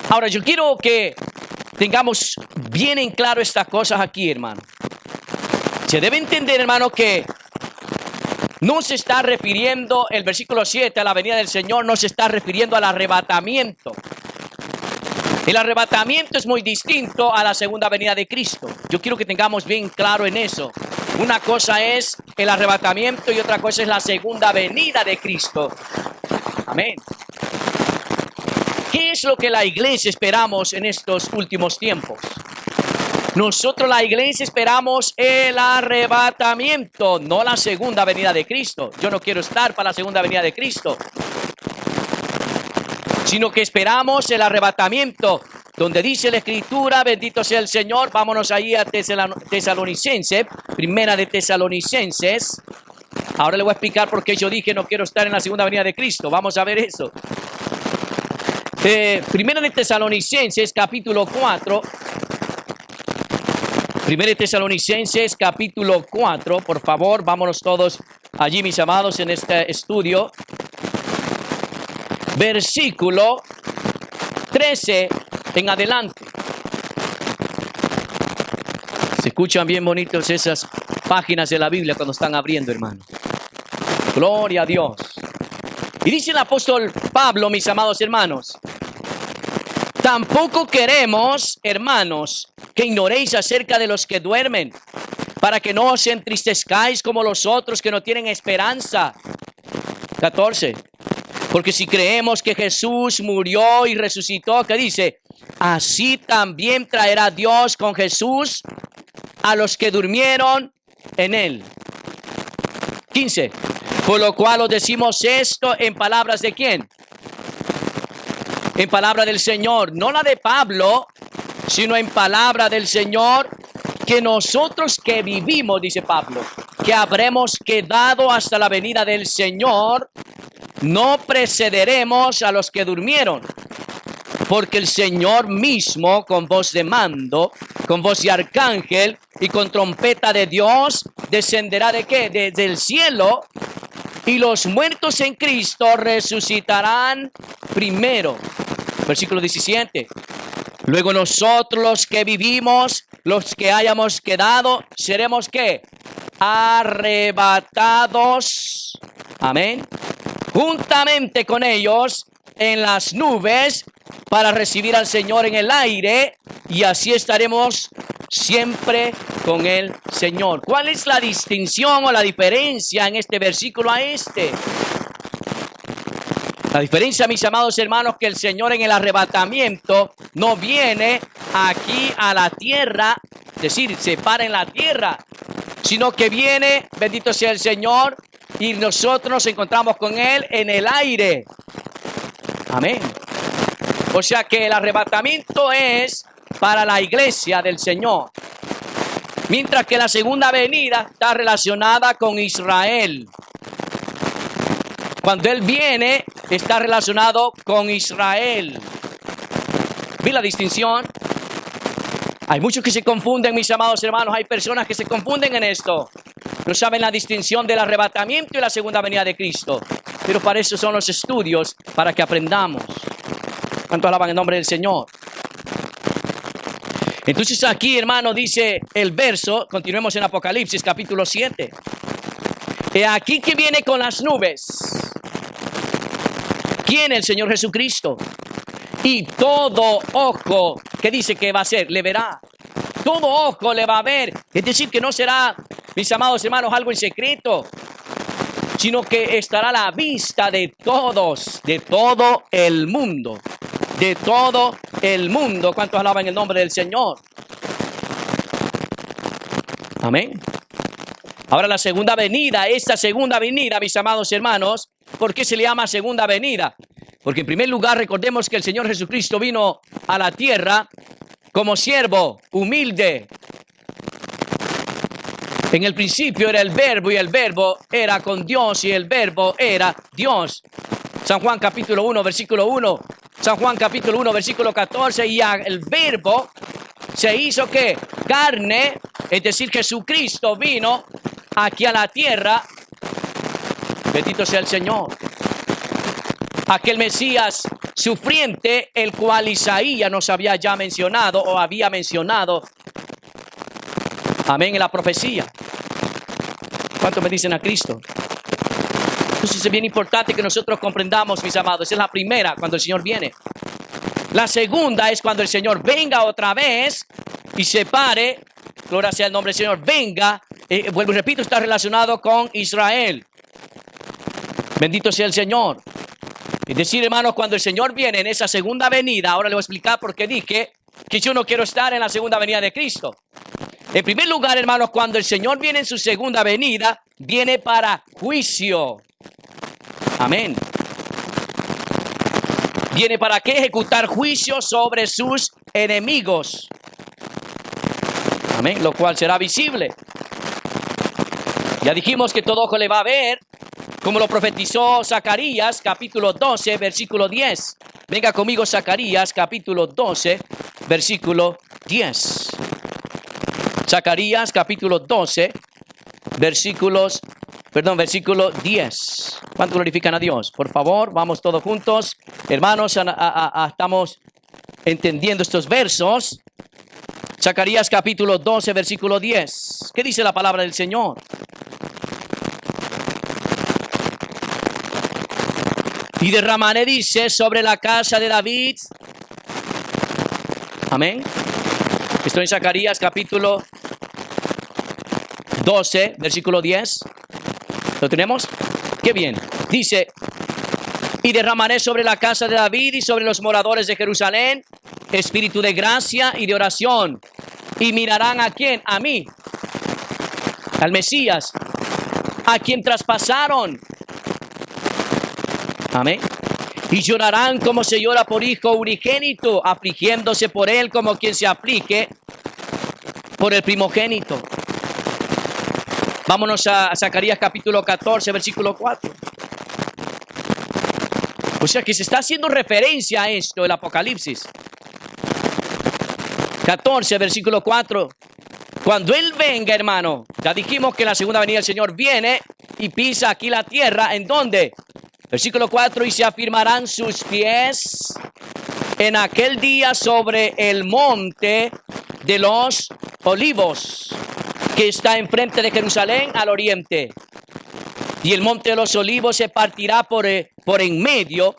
Ahora, yo quiero que tengamos bien en claro estas cosas aquí, hermano. Se debe entender, hermano, que no se está refiriendo el versículo 7 a la venida del Señor, no se está refiriendo al arrebatamiento. El arrebatamiento es muy distinto a la segunda venida de Cristo. Yo quiero que tengamos bien claro en eso. Una cosa es el arrebatamiento y otra cosa es la segunda venida de Cristo. Amén. ¿Qué es lo que la iglesia esperamos en estos últimos tiempos? Nosotros, la iglesia, esperamos el arrebatamiento, no la segunda venida de Cristo. Yo no quiero estar para la segunda venida de Cristo, sino que esperamos el arrebatamiento, donde dice la Escritura, bendito sea el Señor. Vámonos ahí a Tesalonicenses, primera de Tesalonicenses. Ahora le voy a explicar por qué yo dije no quiero estar en la segunda venida de Cristo. Vamos a ver eso. Primera de Tesalonicenses, capítulo 4. Primera de Tesalonicenses, capítulo 4. Por favor, vámonos todos allí, mis amados, en este estudio. Versículo 13 en adelante. Se escuchan bien bonitos esas páginas de la Biblia cuando están abriendo, hermano. Gloria a Dios. Y dice el apóstol Pablo, mis amados hermanos: tampoco queremos, hermanos, que ignoréis acerca de los que duermen, para que no os entristezcáis como los otros que no tienen esperanza. 14. Porque si creemos que Jesús murió y resucitó, ¿qué dice? Así también traerá Dios con Jesús a los que durmieron en él. 15. Por lo cual os decimos esto en palabras de ¿quién? En palabra del Señor, no la de Pablo, sino en palabra del Señor, que nosotros que vivimos, dice Pablo, que habremos quedado hasta la venida del Señor, no precederemos a los que durmieron. Porque el Señor mismo, con voz de mando, con voz de arcángel y con trompeta de Dios, descenderá ¿de qué? Desde el cielo, y los muertos en Cristo resucitarán primero. Versículo 17. Luego nosotros los que vivimos, los que hayamos quedado, seremos ¿qué? Arrebatados. Amén. Juntamente con ellos en las nubes para recibir al Señor en el aire, y así estaremos siempre con el Señor. ¿Cuál es la distinción o la diferencia en este versículo a este? La diferencia, mis amados hermanos, que el Señor en el arrebatamiento no viene aquí a la tierra, es decir, se para en la tierra, sino que viene, bendito sea el Señor, y nosotros nos encontramos con Él en el aire. Amén. O sea que el arrebatamiento es para la iglesia del Señor, mientras que la segunda venida está relacionada con Israel. Cuando Él viene, está relacionado con Israel. ¿Vi la distinción? Hay muchos que se confunden, mis amados hermanos. Hay personas que se confunden en esto. No saben la distinción del arrebatamiento y la segunda venida de Cristo. Pero para eso son los estudios, para que aprendamos. ¿Cuánto alaban el nombre del Señor? Entonces aquí, hermano, dice el verso, continuemos en Apocalipsis capítulo 7. He aquí que viene con las nubes. ¿Quién? El Señor Jesucristo. Y todo ojo, ¿qué dice que va a hacer? Le verá. Todo ojo le va a ver. Es decir, que no será, mis amados hermanos, algo en secreto, sino que estará a la vista de todos, de todo el mundo. De todo el mundo. ¿Cuántos alaban el nombre del Señor? Amén. Ahora la segunda venida, esta segunda venida, mis amados hermanos, ¿por qué se le llama segunda venida? Porque en primer lugar recordemos que el Señor Jesucristo vino a la tierra como siervo humilde. En el principio era el verbo y el verbo era con Dios y el verbo era Dios. San Juan capítulo 1 versículo 1. San Juan capítulo 1 versículo 14. Y el verbo se hizo ¿qué? Carne, es decir, Jesucristo vino aquí a la tierra. Bendito sea el Señor. Aquel Mesías sufriente, el cual Isaías nos había ya mencionado o había mencionado. Amén, en la profecía. ¿Cuántos me dicen a Cristo? Entonces es bien importante que nosotros comprendamos, mis amados. Esa es la primera, cuando el Señor viene. La segunda es cuando el Señor venga otra vez y se pare. Gloria sea el nombre del Señor. Venga, vuelvo y repito, está relacionado con Israel. Bendito sea el Señor. Es decir, hermanos, cuando el Señor viene en esa segunda venida, ahora le voy a explicar por qué dije que yo no quiero estar en la segunda venida de Cristo. En primer lugar, hermanos, cuando el Señor viene en su segunda venida, viene para juicio. Amén. ¿Viene para qué? Ejecutar juicio sobre sus enemigos. Amén. Lo cual será visible. Ya dijimos que todo ojo le va a ver. como lo profetizó Zacarías, capítulo 12, versículo 10. Venga conmigo, Zacarías, capítulo 12, versículo 10. Zacarías, capítulo 12, versículo 10. ¿Cuánto glorifican a Dios? Por favor, vamos todos juntos. Hermanos, estamos entendiendo estos versos. Zacarías, capítulo 12, versículo 10. ¿Qué dice la palabra del Señor? Y derramaré, dice, sobre la casa de David. Amén. Estoy en Zacarías, capítulo 12, versículo 10. ¿Lo tenemos? Qué bien. Dice, y derramaré sobre la casa de David y sobre los moradores de Jerusalén espíritu de gracia y de oración. Y mirarán ¿a quién? A mí, al Mesías, a quien traspasaron. Amén. Y llorarán como se llora por hijo unigénito, afligiéndose por él como quien se aflige por el primogénito. Vámonos a Zacarías capítulo 14, versículo 4. O sea que se está haciendo referencia a esto, el Apocalipsis. 14, versículo 4. Cuando Él venga, hermano, ya dijimos que la segunda venida del Señor viene y pisa aquí la tierra. ¿En dónde? Versículo 4. Y se afirmarán sus pies en aquel día sobre el monte de los olivos, que está enfrente de Jerusalén al oriente. Y el monte de los olivos se partirá por en medio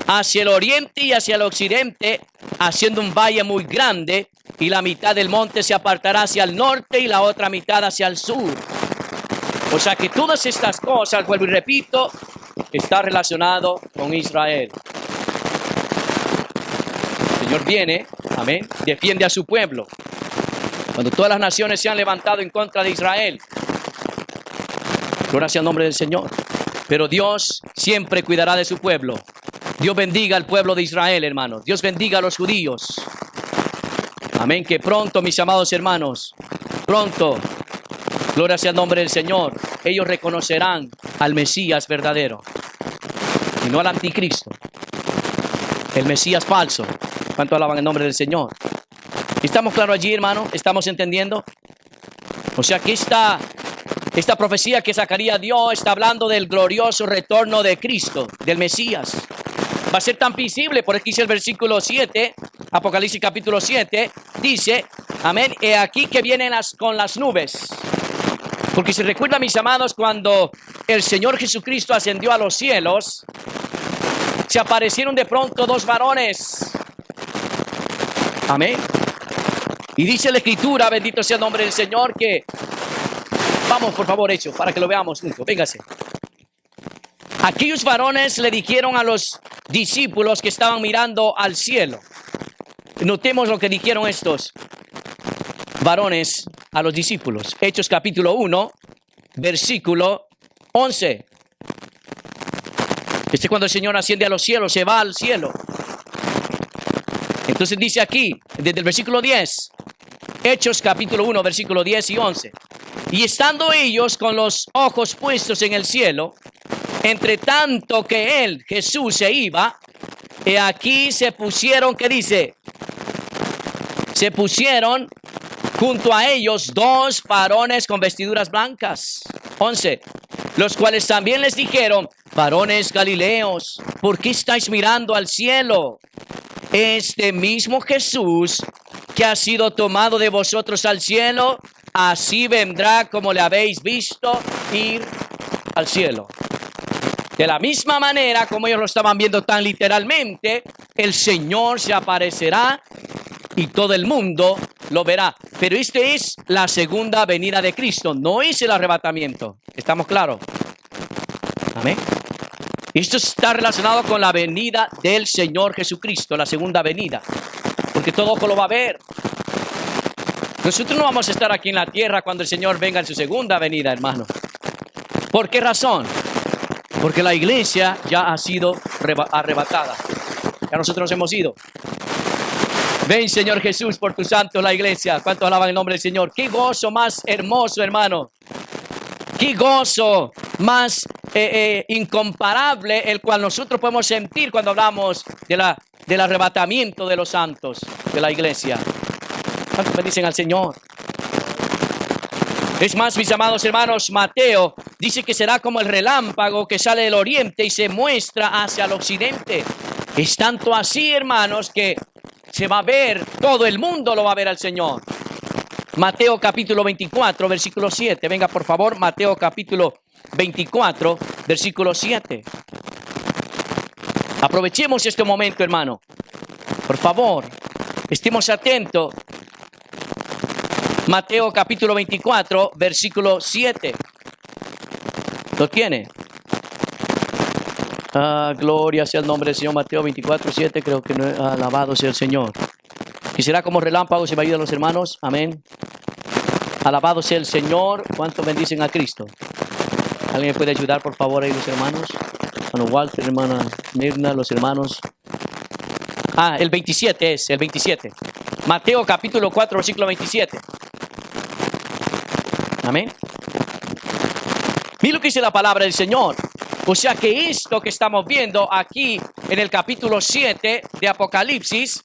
hacia el oriente y hacia el occidente, haciendo un valle muy grande, y la mitad del monte se apartará hacia el norte y la otra mitad hacia el sur. O sea que todas estas cosas, vuelvo y repito, está relacionado con Israel. El Señor viene, amén, defiende a su pueblo. Cuando todas las naciones se han levantado en contra de Israel, gloria sea el nombre del Señor. Pero Dios siempre cuidará de su pueblo. Dios bendiga al pueblo de Israel, hermanos. Dios bendiga a los judíos. Amén. Que pronto, mis amados hermanos, pronto, gloria sea el nombre del Señor, ellos reconocerán al Mesías verdadero y no al anticristo, el Mesías falso. ¿Cuánto alaban el nombre del Señor? ¿Estamos claros allí, hermano? ¿Estamos entendiendo? O sea que esta profecía que Zacarías dio está hablando del glorioso retorno de Cristo, del Mesías. Va a ser tan visible, por aquí dice el versículo 7, Apocalipsis capítulo 7, dice, amén, he aquí que vienen con las nubes. Porque se recuerda, mis amados, cuando el Señor Jesucristo ascendió a los cielos, se aparecieron de pronto dos varones. Amén. Y dice la Escritura, bendito sea el nombre del Señor, que... Vamos, por favor, hecho, para que lo veamos juntos. Véngase. Aquellos varones le dijeron a los discípulos que estaban mirando al cielo. Notemos lo que dijeron estos varones a los discípulos. Hechos capítulo 1, versículo 11. Este es cuando el Señor asciende a los cielos, se va al cielo. Entonces dice aquí, desde el versículo 10, Hechos capítulo 1, versículo 10 y 11. Y estando ellos con los ojos puestos en el cielo, entre tanto que él, Jesús, se iba, he aquí se pusieron, ¿qué dice? Se pusieron junto a ellos dos varones con vestiduras blancas. 11. Los cuales también les dijeron, varones galileos, ¿por qué estáis mirando al cielo? Este mismo Jesús que ha sido tomado de vosotros al cielo, así vendrá como le habéis visto ir al cielo. De la misma manera como ellos lo estaban viendo tan literalmente, el Señor se aparecerá y todo el mundo lo verá. Pero esta es la segunda venida de Cristo, no es el arrebatamiento. ¿Estamos claros? Amén. Esto está relacionado con la venida del Señor Jesucristo, la segunda venida. Porque todo ojo lo va a ver. Nosotros no vamos a estar aquí en la tierra cuando el Señor venga en su segunda venida, hermano. ¿Por qué razón? Porque la iglesia ya ha sido arrebatada. Ya nosotros nos hemos ido. Ven, Señor Jesús, por tu santo la iglesia. ¿Cuántos alaban el nombre del Señor? Qué gozo más hermoso, hermano. Qué gozo más incomparable el cual nosotros podemos sentir cuando hablamos del arrebatamiento de los santos de la iglesia. ¿Cuántos bendicen al Señor? Es más, mis amados hermanos, Mateo dice que será como el relámpago que sale del oriente y se muestra hacia el occidente. Es tanto así, hermanos, que se va a ver, todo el mundo lo va a ver al Señor. Mateo capítulo 24, versículo 7. Venga, por favor, Mateo capítulo 24, versículo 7. Aprovechemos este momento, hermano. Por favor, estemos atentos. Mateo capítulo 24, versículo 7. ¿Lo tiene? Gloria sea el nombre del Señor. Mateo 24, 7. Creo que no, alabado sea el Señor. Y será como relámpago, se va a ir a los hermanos. Amén. Alabado sea el Señor. ¿Cuántos bendicen a Cristo? ¿Alguien me puede ayudar, por favor, ahí los hermanos? Hermano Walter, hermana Mirna, los hermanos. El 27 es, el 27. Mateo capítulo 4, versículo 27. Amén. Mira lo que dice la palabra del Señor. O sea que esto que estamos viendo aquí en el capítulo 7 de Apocalipsis,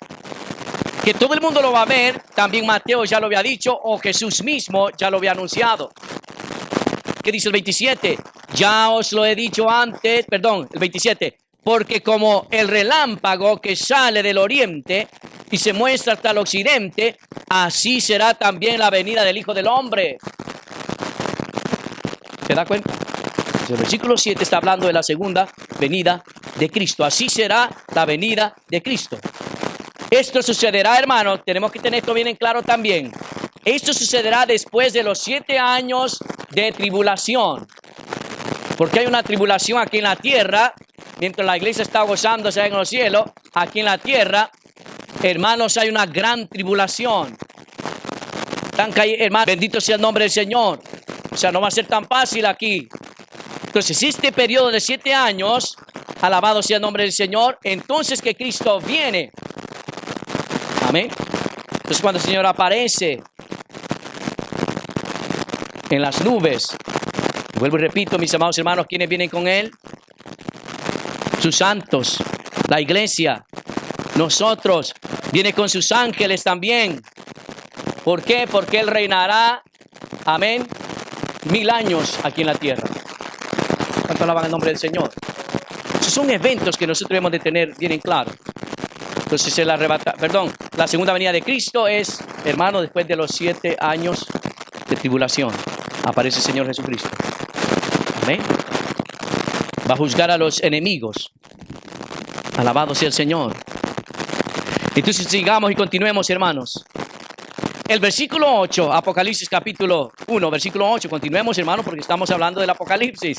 que todo el mundo lo va a ver, también Mateo ya lo había dicho, o Jesús mismo ya lo había anunciado. ¿Qué dice el 27? Ya os lo he dicho antes, perdón, el 27. Porque como el relámpago que sale del oriente y se muestra hasta el occidente, así será también la venida del Hijo del Hombre. ¿Se da cuenta? El versículo 7 está hablando de la segunda venida de Cristo. Así será la venida de Cristo. Esto sucederá, hermanos, tenemos que tener esto bien en claro también. Esto sucederá después de los 7 años de tribulación. Porque hay una tribulación aquí en la tierra, mientras la iglesia está gozándose en los cielos, aquí en la tierra, hermanos, hay una gran tribulación. Hermanos, bendito sea el nombre del Señor. O sea, no va a ser tan fácil aquí. Entonces, este periodo de 7 años, alabado sea el nombre del Señor, entonces que Cristo viene. Amén. Entonces, cuando el Señor aparece en las nubes, vuelvo y repito, mis amados hermanos, ¿quiénes vienen con Él? Sus santos, la iglesia, nosotros, viene con sus ángeles también. ¿Por qué? Porque Él reinará, amén, 1000 años aquí en la tierra. ¿Cuánto alaban el nombre del Señor? Esos son eventos que nosotros debemos de tener bien en claro. Entonces la segunda venida de Cristo es, hermano, después de los 7 años de tribulación. Aparece el Señor Jesucristo. Amén. Va a juzgar a los enemigos. Alabado sea el Señor. Entonces sigamos y continuemos, hermanos. El versículo 8, Apocalipsis capítulo 1, versículo 8. Continuemos, hermanos, porque estamos hablando del Apocalipsis.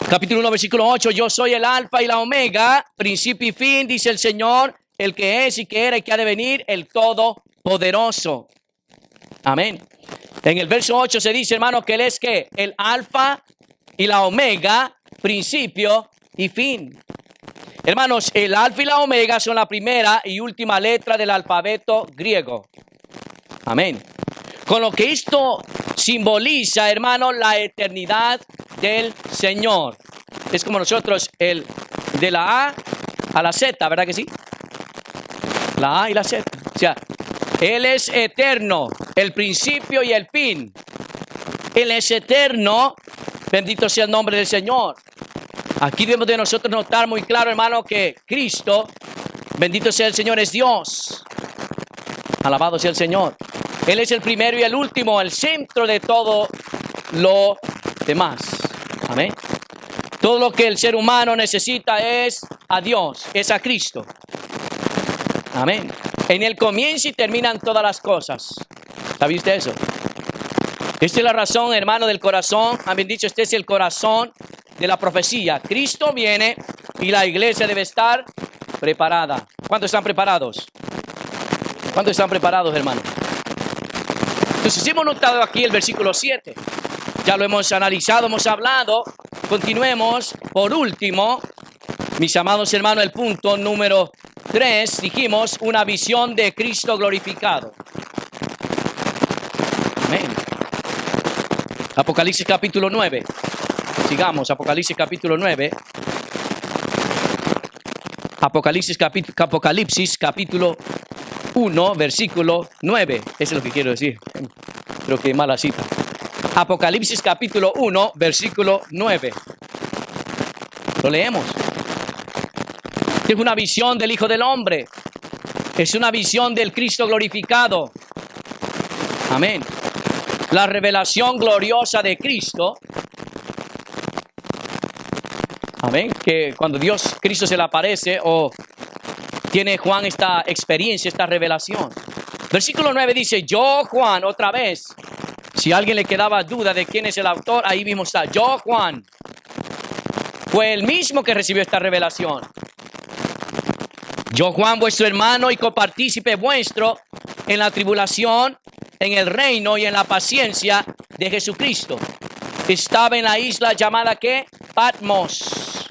Capítulo 1, versículo 8. Yo soy el alfa y la omega, principio y fin, dice el Señor, el que es y que era y que ha de venir, el todopoderoso. Amén. En el verso 8 se dice, hermano, que Él es que el alfa y la omega, principio y fin. Hermanos, el alfa y la omega son la primera y última letra del alfabeto griego. Amén. Con lo que esto simboliza, hermano, la eternidad del Señor. Es como nosotros, el de la A a la Z, ¿verdad que sí? La A y la Z. O sea, Él es eterno, el principio y el fin. Él es eterno, bendito sea el nombre del Señor. Aquí debemos de nosotros notar muy claro, hermano, que Cristo, bendito sea el Señor, es Dios. Alabado sea el Señor. Él es el primero y el último, el centro de todo lo demás. Amén. Todo lo que el ser humano necesita es a Dios, es a Cristo. Amén. En Él comienza y terminan todas las cosas. ¿Sabía usted eso? Esta es la razón, hermano, del corazón. Habían dicho, este es el corazón de la profecía. Cristo viene y la iglesia debe estar preparada. ¿Cuántos están preparados? ¿Cuántos están preparados, hermano? Entonces hemos notado aquí el versículo 7. Ya lo hemos analizado, hemos hablado. Continuemos. Por último, mis amados hermanos, el punto número 3, dijimos, una visión de Cristo glorificado. Amén. Apocalipsis capítulo 9. Sigamos, Apocalipsis capítulo 9. Apocalipsis capítulo 1, versículo 9. Eso es lo que quiero decir. Creo que mala cita. Apocalipsis capítulo 1, versículo 9. Lo leemos. Es una visión del Hijo del Hombre. Es una visión del Cristo glorificado. Amén. La revelación gloriosa de Cristo. Amén. Que cuando Cristo se le aparece o tiene Juan esta experiencia, esta revelación. Versículo 9 dice, yo Juan, otra vez. Si a alguien le quedaba duda de quién es el autor, ahí mismo está. Yo Juan. Fue el mismo que recibió esta revelación. Yo Juan, vuestro hermano y copartícipe vuestro en la tribulación, en el reino y en la paciencia de Jesucristo. Estaba en la isla llamada ¿qué? Patmos.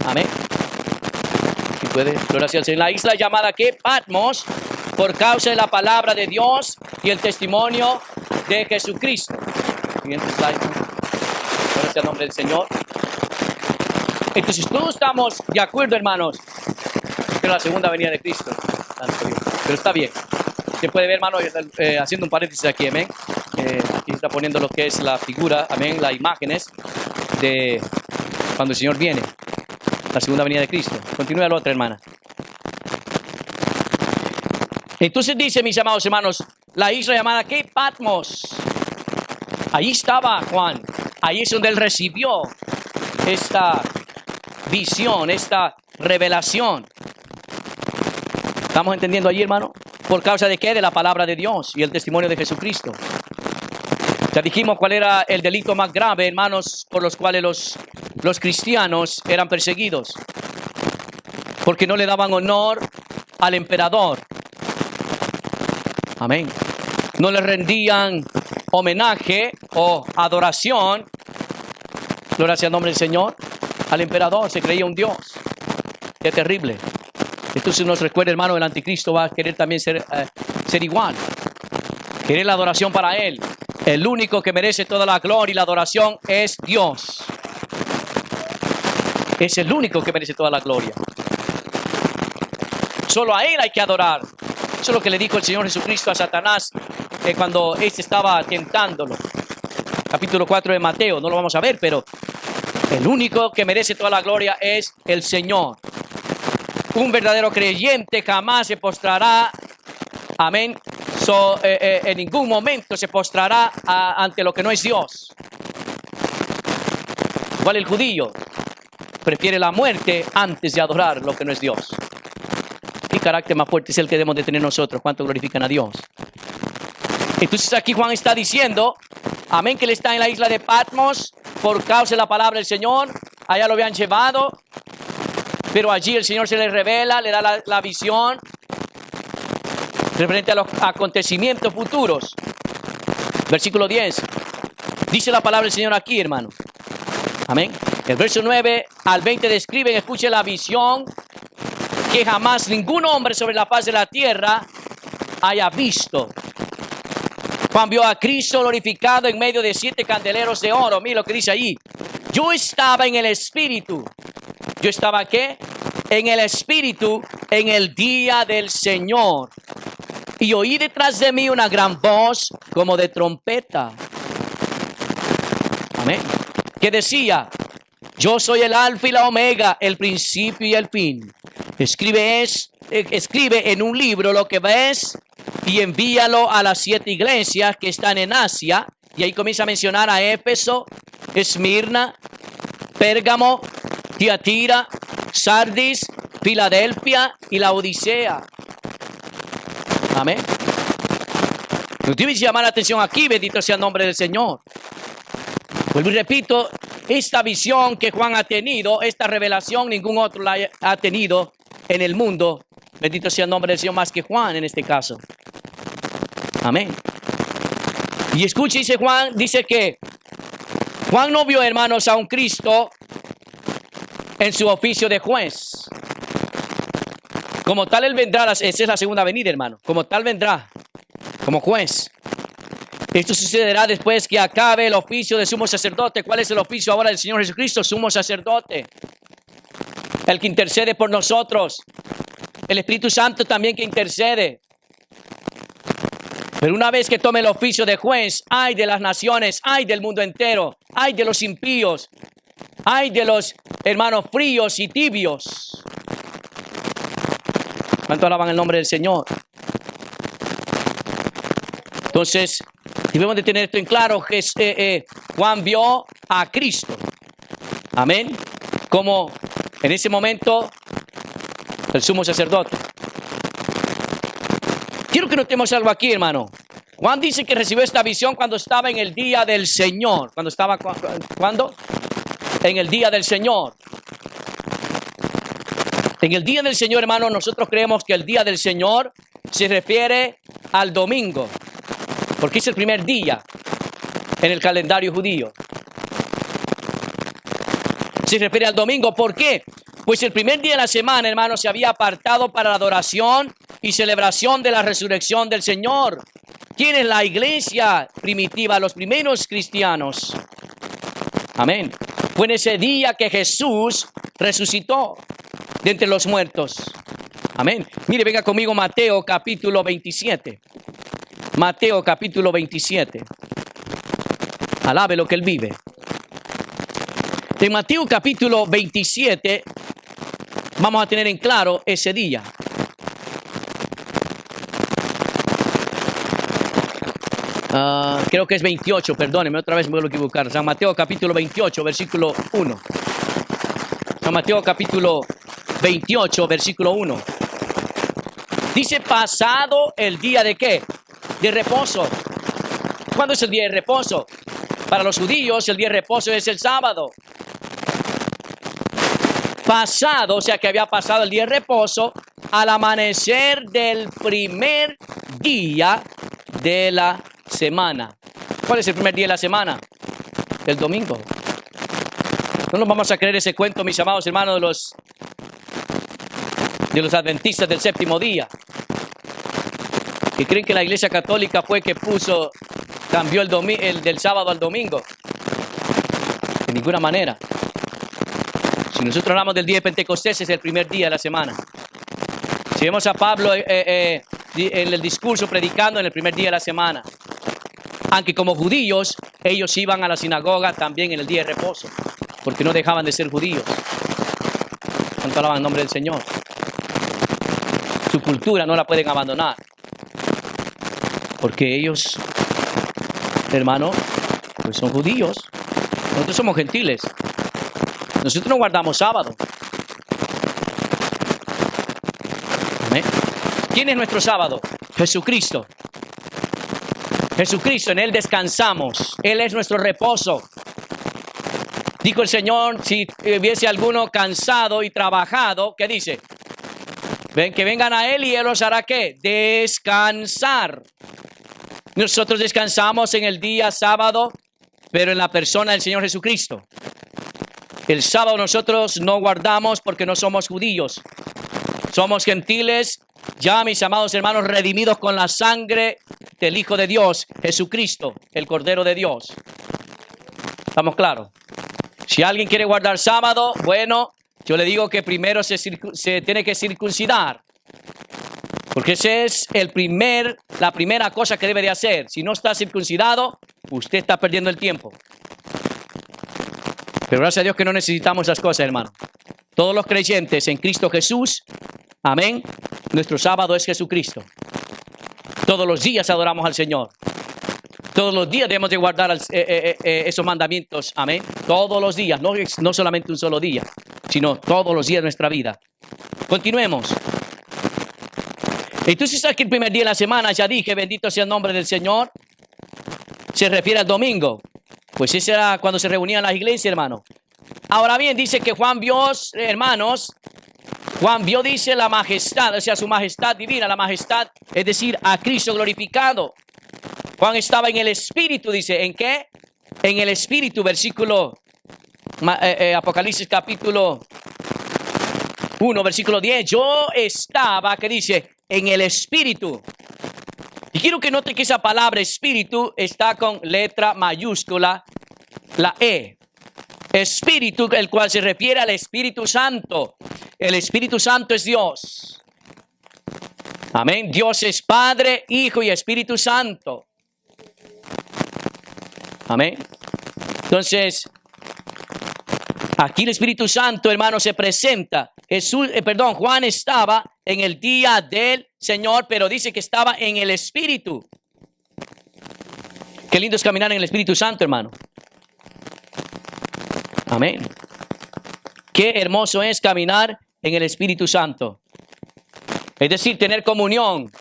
Amén. Si puede, gracias. En la isla llamada ¿qué? Patmos, por causa de la palabra de Dios y el testimonio de Jesucristo. Siguiente slide. Gracias al nombre del Señor. Entonces todos estamos de acuerdo, hermanos, que la segunda venida de Cristo. Pero está bien. Se puede ver, hermano, haciendo un paréntesis aquí, amén. Aquí está poniendo lo que es la figura, amén, las imágenes de cuando el Señor viene, la segunda venida de Cristo. Continúa la otra, hermana. Entonces dice, mis amados hermanos, la isla llamada ¿qué? Patmos. Ahí estaba Juan. Ahí es donde él recibió esta visión, esta revelación. ¿Estamos entendiendo allí, hermano? ¿Por causa de qué? De la palabra de Dios y el testimonio de Jesucristo. Ya dijimos cuál era el delito más grave, hermanos, por los cuales los cristianos eran perseguidos. Porque no le daban honor al emperador. Amén. No le rendían homenaje o adoración, gloria sea el nombre del Señor, al emperador. Se creía un Dios. Qué terrible. Entonces nos recuerda, hermano, el anticristo va a querer también ser igual. Querer la adoración para él. El único que merece toda la gloria y la adoración es Dios. Es el único que merece toda la gloria. Solo a él hay que adorar. Eso es lo que le dijo el Señor Jesucristo a Satanás cuando éste estaba tentándolo. Capítulo 4 de Mateo, no lo vamos a ver, pero el único que merece toda la gloria es el Señor. Un verdadero creyente jamás se postrará, amén, en ningún momento se postrará ante lo que no es Dios. Igual el judío prefiere la muerte antes de adorar lo que no es Dios. ¿Qué carácter más fuerte es el que debemos de tener nosotros? ¿Cuánto glorifican a Dios? Entonces aquí Juan está diciendo, amén, que él está en la isla de Patmos por causa de la palabra del Señor. Allá lo habían llevado, pero allí el Señor se le revela, le da la visión referente a los acontecimientos futuros. Versículo 10. Dice la palabra del Señor aquí, hermano. Amén. El verso 9 al 20 describen, escuche la visión que jamás ningún hombre sobre la faz de la tierra haya visto. Juan vio a Cristo glorificado en medio de 7 candeleros de oro. Mira lo que dice allí. Yo estaba en el Espíritu. ¿Yo estaba qué? En el Espíritu en el día del Señor. Y oí detrás de mí una gran voz como de trompeta. Amén. Que decía, yo soy el Alfa y la Omega, el principio y el fin. Escribe en un libro lo que ves y envíalo a las 7 iglesias que están en Asia. Y ahí comienza a mencionar a Éfeso, Esmirna, Pérgamo, Tiatira, Sardis, Filadelfia y la Odisea. Amén. Nos debe llamar la atención aquí, bendito sea el nombre del Señor. Vuelvo y repito, esta visión que Juan ha tenido, esta revelación, ningún otro la ha tenido en el mundo. Bendito sea el nombre del Señor más que Juan en este caso. Amén. Y escuche, dice Juan, dice que Juan no vio, hermanos, a un Cristo en su oficio de juez. Como tal él vendrá, esa es la segunda venida, hermano. Como tal vendrá, como juez. Esto sucederá después que acabe el oficio de sumo sacerdote. ¿Cuál es el oficio ahora del Señor Jesucristo? Sumo sacerdote. El que intercede por nosotros. El Espíritu Santo también que intercede. Pero una vez que tome el oficio de juez, ay de las naciones, ay del mundo entero, ay de los impíos, ay de los hermanos fríos y tibios. ¿Cuánto alaban el nombre del Señor? Entonces, debemos de tener esto en claro. Juan vio a Cristo. Amén. Como en ese momento el sumo sacerdote. Quiero que notemos algo aquí, hermano. Juan dice que recibió esta visión cuando estaba en el día del Señor. ¿Cuándo? En el día del Señor. En el día del Señor, hermano, nosotros creemos que el día del Señor se refiere al domingo, porque es el primer día en el calendario judío. Se refiere al domingo. ¿Por qué? Pues el primer día de la semana, hermano, se había apartado para la adoración y celebración de la resurrección del Señor. ¿Quién es la iglesia primitiva? Los primeros cristianos. Amén. Fue en ese día que Jesús resucitó de entre los muertos. Amén. Mire, venga conmigo Mateo capítulo 27. Mateo capítulo 27. Alabe lo que él vive. En Mateo capítulo 27 vamos a tener en claro ese día. Creo que es 28, perdóneme, otra vez me vuelvo a equivocar. San Mateo capítulo 28, versículo 1. San Mateo capítulo 28, versículo 1. Dice, pasado el día de ¿qué? De reposo. ¿Cuándo es el día de reposo? Para los judíos el día de reposo es el sábado. Pasado, o sea que había pasado el día de reposo, al amanecer del primer día de la semana. ¿Cuál es el primer día de la semana? El domingo. No nos vamos a creer ese cuento, mis amados hermanos, de los adventistas del séptimo día, que creen que la Iglesia Católica fue que cambió el del sábado al domingo. De ninguna manera. Si nosotros hablamos del día de Pentecostés, es el primer día de la semana. Si vemos a Pablo en el discurso predicando en el primer día de la semana, aunque como judíos, ellos iban a la sinagoga también en el día de reposo, porque no dejaban de ser judíos. ¿Cuánto alaban el nombre del Señor? Su cultura no la pueden abandonar, porque ellos, hermano, pues son judíos. Nosotros somos gentiles. Nosotros no guardamos sábado. ¿Amén? ¿Quién es nuestro sábado? Jesucristo. Jesucristo, en Él descansamos. Él es nuestro reposo. Dijo el Señor, si hubiese alguno cansado y trabajado, ¿qué dice? Ven, que vengan a Él y Él os hará ¿qué? Descansar. Nosotros descansamos en el día sábado, pero en la persona del Señor Jesucristo. El sábado nosotros no guardamos porque no somos judíos. Somos gentiles, ya mis amados hermanos, redimidos con la sangre del Hijo de Dios, Jesucristo, el Cordero de Dios. ¿Estamos claros? Si alguien quiere guardar sábado, bueno, yo le digo que primero se tiene que circuncidar. Porque esa es la primera cosa que debe de hacer. Si no está circuncidado, usted está perdiendo el tiempo. Pero gracias a Dios que no necesitamos esas cosas, hermano. Todos los creyentes en Cristo Jesús, amén, nuestro sábado es Jesucristo. Todos los días adoramos al Señor. Todos los días debemos de guardar esos mandamientos, amén. Todos los días, no solamente un solo día, sino todos los días de nuestra vida. Continuemos. Entonces, ¿sabes que el primer día de la semana, ya dije, bendito sea el nombre del Señor, se refiere al domingo? Pues ese era cuando se reunían las iglesias, hermano. Ahora bien, dice que Juan vio, hermanos, Juan vio, dice, la majestad, o sea, su majestad divina, la majestad, es decir, a Cristo glorificado. Juan estaba en el Espíritu, dice, ¿en qué? En el Espíritu, versículo, Apocalipsis capítulo 1, versículo 10. Yo estaba, ¿qué dice? En el Espíritu. Y quiero que note que esa palabra espíritu está con letra mayúscula, la E. Espíritu, el cual se refiere al Espíritu Santo. El Espíritu Santo es Dios. Amén. Dios es Padre, Hijo y Espíritu Santo. Amén. Entonces, aquí el Espíritu Santo, hermano, se presenta. Juan estaba en el día del Señor, pero dice que estaba en el Espíritu. Qué lindo es caminar en el Espíritu Santo, hermano. Amén. Qué hermoso es caminar en el Espíritu Santo. Es decir, tener comunión.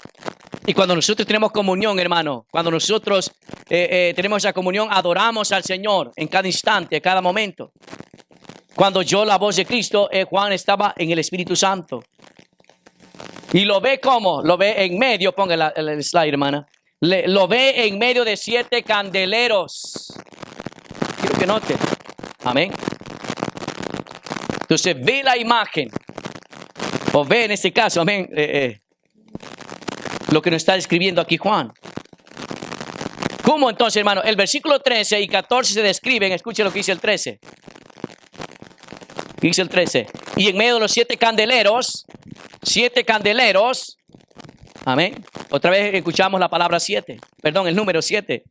Y cuando nosotros tenemos comunión, hermano, cuando nosotros tenemos esa comunión, adoramos al Señor en cada instante, en cada momento. Cuando oyó la voz de Cristo, Juan estaba en el Espíritu Santo. Y lo ve como, lo ve en medio, ponga el slide, hermana. Lo ve en medio de 7 candeleros. Quiero que note. Amén. Entonces ve la imagen. O ve en este caso, amén. Lo que nos está describiendo aquí Juan. ¿Cómo entonces, hermano? El versículo 13 y 14 se describen. Escuche lo que dice el 13. Dice el 13. Y en medio de los 7 candeleros, amén. Otra vez escuchamos la palabra 7. Perdón, el número 7.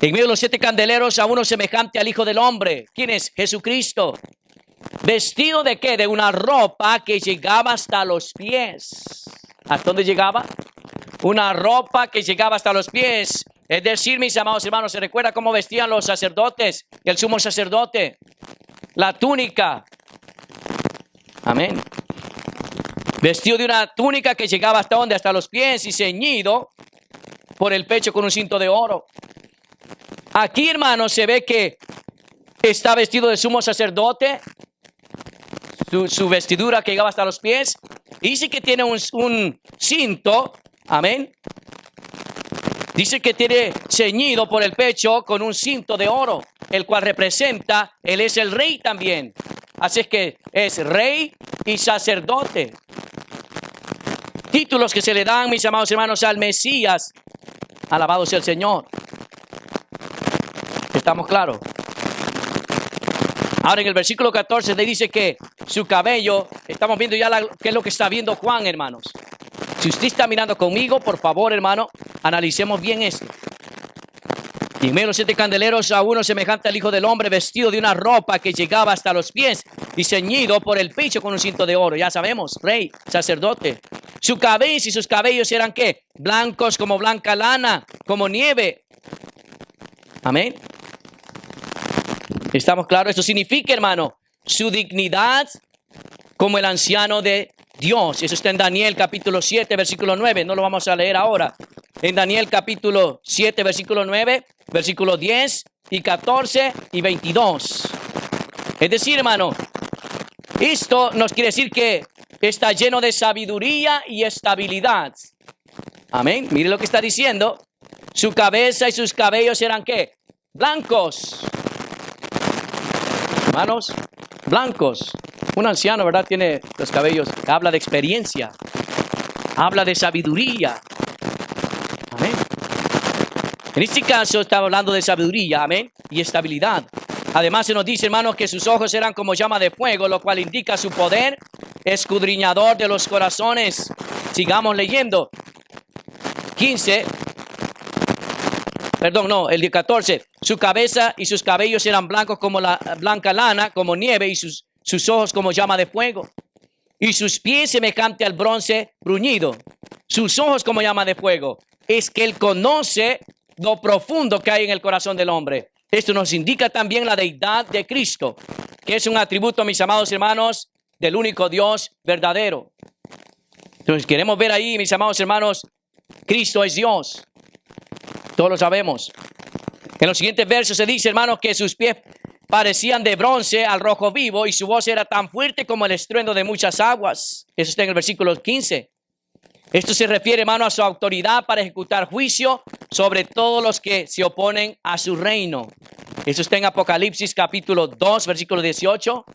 En medio de los 7 candeleros a uno semejante al Hijo del Hombre. ¿Quién es? Jesucristo. ¿Vestido de qué? De una ropa que llegaba hasta los pies. ¿Hasta dónde llegaba? Una ropa que llegaba hasta los pies. Es decir, mis amados hermanos, ¿se recuerda cómo vestían los sacerdotes? El sumo sacerdote. La túnica. Amén. Vestido de una túnica que llegaba hasta ¿dónde? Hasta los pies y ceñido por el pecho con un cinto de oro. Aquí, hermanos, se ve que está vestido de sumo sacerdote. Su vestidura que llegaba hasta los pies. Dice que tiene un cinto. Amén. Dice que tiene ceñido por el pecho con un cinto de oro, el cual representa, él es el rey también. Así es que es rey y sacerdote. Títulos que se le dan, mis amados hermanos, al Mesías. Alabado sea el Señor. ¿Estamos claros? Ahora en el versículo 14 le dice que su cabello, estamos viendo ya qué es lo que está viendo Juan, hermanos. Si usted está mirando conmigo, por favor, hermano, analicemos bien esto. Y en medio de los 7 candeleros a uno semejante al Hijo del Hombre, vestido de una ropa que llegaba hasta los pies y ceñido por el pecho con un cinto de oro. Ya sabemos, rey, sacerdote. Su cabeza y sus cabellos eran ¿qué? Blancos como blanca lana, como nieve. Amén. ¿Estamos claros? Esto significa, hermano, su dignidad como el anciano de Dios. Eso está en Daniel capítulo 7, versículo 9. No lo vamos a leer ahora. En Daniel capítulo 7, versículo 9, versículo 10 y 14 y 22. Es decir, hermano, esto nos quiere decir que está lleno de sabiduría y estabilidad. Amén. Mire lo que está diciendo. Su cabeza y sus cabellos eran ¿qué? Blancos. Hermanos, blancos. Un anciano, ¿verdad? Tiene los cabellos. Habla de experiencia. Habla de sabiduría. Amén. En este caso estaba hablando de sabiduría, amén, y estabilidad. Además se nos dice, hermanos, que sus ojos eran como llama de fuego, lo cual indica su poder escudriñador de los corazones. Sigamos leyendo. 15. Perdón, no, el 14. Su cabeza y sus cabellos eran blancos como la blanca lana, como nieve, y sus ojos como llama de fuego. Y sus pies semejante al bronce bruñido. Sus ojos como llama de fuego. Es que él conoce lo profundo que hay en el corazón del hombre. Esto nos indica también la deidad de Cristo, que es un atributo, mis amados hermanos, del único Dios verdadero. Entonces queremos ver ahí, mis amados hermanos, Cristo es Dios. Todos lo sabemos. En los siguientes versos se dice, hermanos, que sus pies parecían de bronce al rojo vivo y su voz era tan fuerte como el estruendo de muchas aguas. Eso está en el versículo 15. Esto se refiere, hermano, a su autoridad para ejecutar juicio sobre todos los que se oponen a su reino. Eso está en Apocalipsis capítulo 2, versículo 18,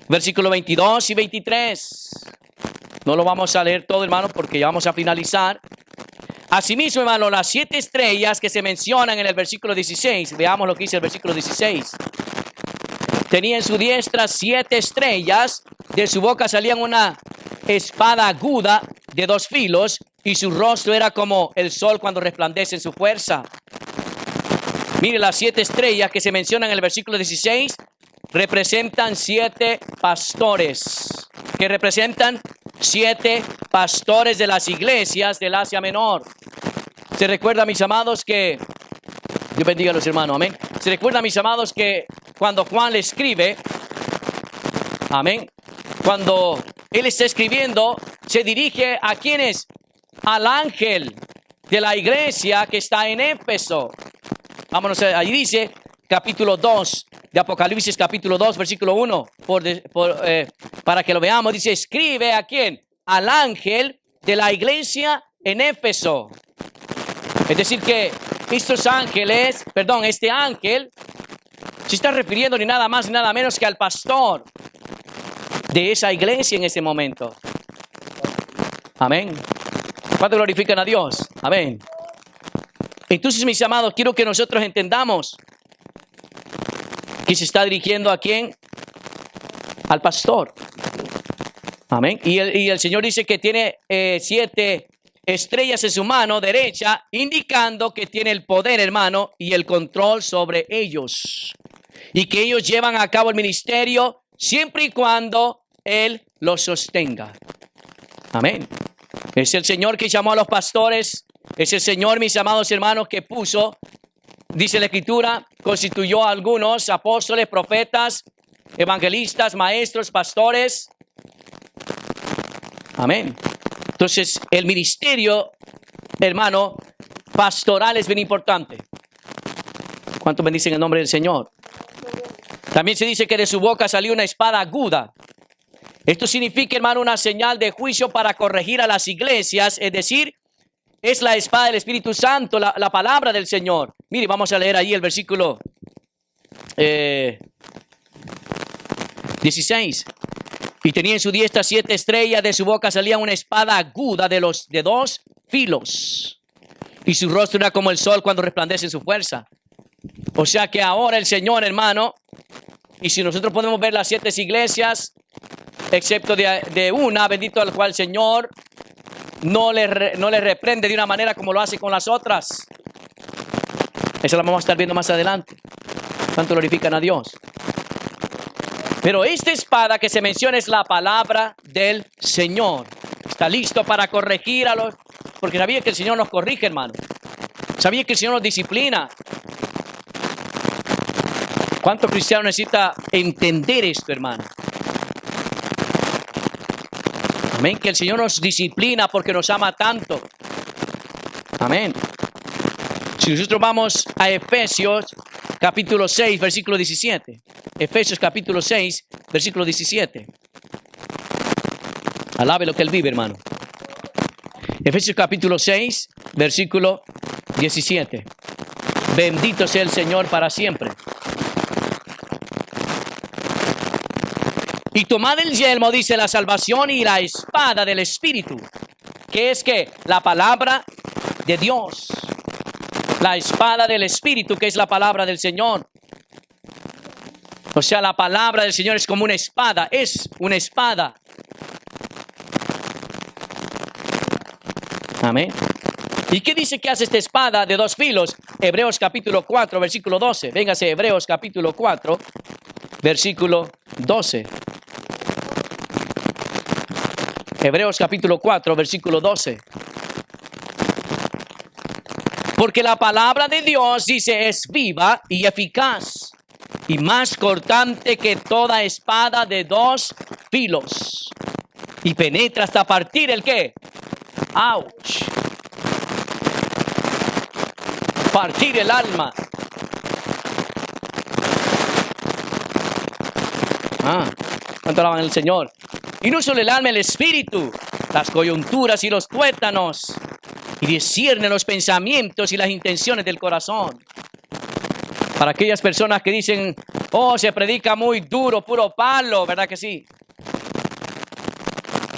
versículo 22 y 23. No lo vamos a leer todo, hermano, porque ya vamos a finalizar. Asimismo, hermano, las 7 estrellas que se mencionan en el versículo 16. Veamos lo que dice el versículo 16. Tenía en su diestra 7 estrellas, de su boca salían una espada aguda de 2 filos, y su rostro era como el sol cuando resplandece en su fuerza. Mire, las 7 estrellas que se mencionan en el versículo 16 representan 7 pastores, que representan 7 pastores de las iglesias del Asia Menor. Se recuerda, mis amados, que Dios bendiga a los hermanos, amén. Se recuerda, mis amados, que cuando Juan le escribe, amén, cuando él está escribiendo, se dirige a quienes, al ángel de la iglesia que está en Éfeso. Vámonos, ahí dice capítulo 2 de Apocalipsis, capítulo 2, versículo 1, para que lo veamos. Dice, escribe a quién, al ángel de la iglesia en Éfeso. Es decir que este ángel se está refiriendo ni nada más ni nada menos que al pastor de esa iglesia en ese momento. Amén. ¿Cuánto glorifican a Dios? Amén. Entonces, mis amados, quiero que nosotros entendamos que se está dirigiendo a quién, al pastor. Amén. Y el Señor dice que tiene 7 estrellas en su mano derecha, indicando que tiene el poder, hermano, y el control sobre ellos. Y que ellos llevan a cabo el ministerio siempre y cuando Él los sostenga. Amén. Es el Señor que llamó a los pastores. Es el Señor, mis amados hermanos, que puso, dice la Escritura, constituyó a algunos apóstoles, profetas, evangelistas, maestros, pastores. Amén. Entonces, el ministerio, hermano, pastoral es bien importante. ¿Cuántos bendicen el nombre del Señor? También se dice que de su boca salió una espada aguda. Esto significa, hermano, una señal de juicio para corregir a las iglesias, es decir, es la espada del Espíritu Santo, la palabra del Señor. Mire, vamos a leer ahí el versículo 16. Y tenía en su diestra 7 estrellas, de su boca salía una espada aguda de 2 filos. Y su rostro era como el sol cuando resplandece en su fuerza. O sea que ahora el Señor, hermano, y si nosotros podemos ver las 7 iglesias, excepto de una, bendito al cual el Señor no le reprende de una manera como lo hace con las otras. Esa la vamos a estar viendo más adelante. ¿Cuánto glorifican a Dios? Pero esta espada que se menciona es la palabra del Señor. Está listo para corregir a los... Porque sabía que el Señor nos corrige, hermano. Sabía que el Señor nos disciplina. ¿Cuánto cristiano necesita entender esto, hermano? Amén, que el Señor nos disciplina porque nos ama tanto. Amén. Si nosotros vamos a Efesios capítulo 6, versículo 17. Efesios capítulo 6, versículo 17. Alabe lo que Él vive, hermano. Efesios capítulo 6, versículo 17. Bendito sea el Señor para siempre. Y tomad el yelmo, dice, la salvación y la espada del Espíritu, que es que la palabra de Dios, la espada del Espíritu, que es la palabra del Señor. O sea, la palabra del Señor es como una espada, es una espada. Amén. ¿Y qué dice que hace esta espada de 2 filos? Hebreos capítulo 4, versículo 12. Véngase, Hebreos capítulo 4, versículo 12. Hebreos capítulo 4, versículo 12. Porque la palabra de Dios, dice, es viva y eficaz, y más cortante que toda espada de 2 filos, y penetra hasta partir el ¿qué? ¡Auch! Partir el alma. ¿Cuánto alaban al Señor? Y no solo el alma, el espíritu, las coyunturas y los tuétanos, y discierne los pensamientos y las intenciones del corazón. Para aquellas personas que dicen, oh, se predica muy duro, puro palo, ¿verdad que sí?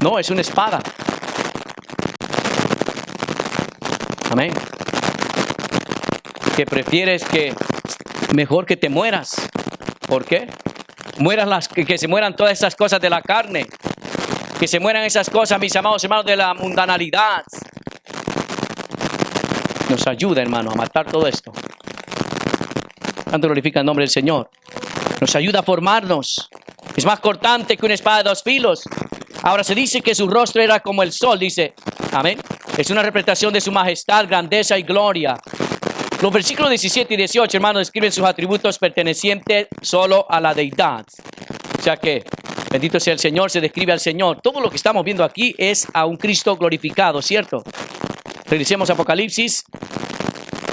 No, es una espada. Amén. Que prefieres que mejor que te mueras. ¿Por qué? Que se mueran todas esas cosas de la carne. Que se mueran esas cosas, mis amados hermanos, de la mundanalidad. Nos ayuda, hermano, a matar todo esto. Tanto glorifica el nombre del Señor. Nos ayuda a formarnos. Es más cortante que una espada de dos filos. Ahora se dice que su rostro era como el sol, dice. Amén. Es una representación de su majestad, grandeza y gloria. Los versículos 17 y 18, hermanos, describen sus atributos pertenecientes solo a la deidad. O sea que, bendito sea el Señor, se describe al Señor. Todo lo que estamos viendo aquí es a un Cristo glorificado, ¿cierto? Regresemos a Apocalipsis.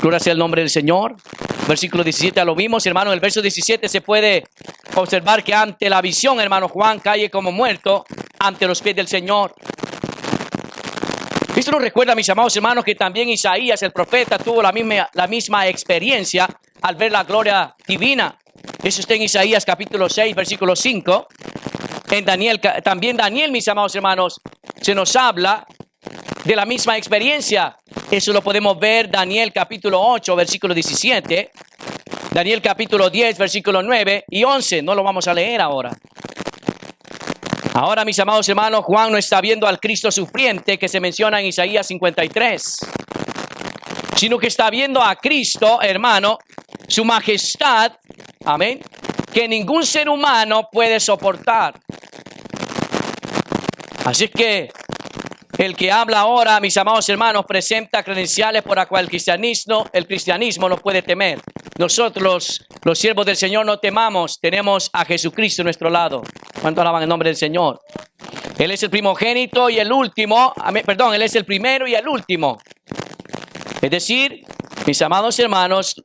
Gloria sea el nombre del Señor. Versículo 17 lo vimos, hermano. En el verso 17 se puede observar que ante la visión, hermano, Juan cae como muerto ante los pies del Señor. Esto nos recuerda, mis amados hermanos, que también Isaías, el profeta, tuvo la misma experiencia al ver la gloria divina. Eso está en Isaías capítulo 6, versículo 5. En Daniel, también Daniel, mis amados hermanos, se nos habla de la misma experiencia. Eso lo podemos ver Daniel capítulo 8, versículo 17. Daniel capítulo 10, versículo 9 y 11. No lo vamos a leer ahora. Ahora, mis amados hermanos, Juan no está viendo al Cristo sufriente que se menciona en Isaías 53, sino que está viendo a Cristo, hermano, su majestad, amén, que ningún ser humano puede soportar. Así que el que habla ahora, mis amados hermanos, presenta credenciales por las cuales el cristianismo no puede temer. Nosotros, los siervos del Señor, no temamos. Tenemos a Jesucristo a nuestro lado. ¿Cuánto alaban el nombre del Señor? Él es el primogénito y el último. Perdón, Él es el primero y el último. Es decir, mis amados hermanos,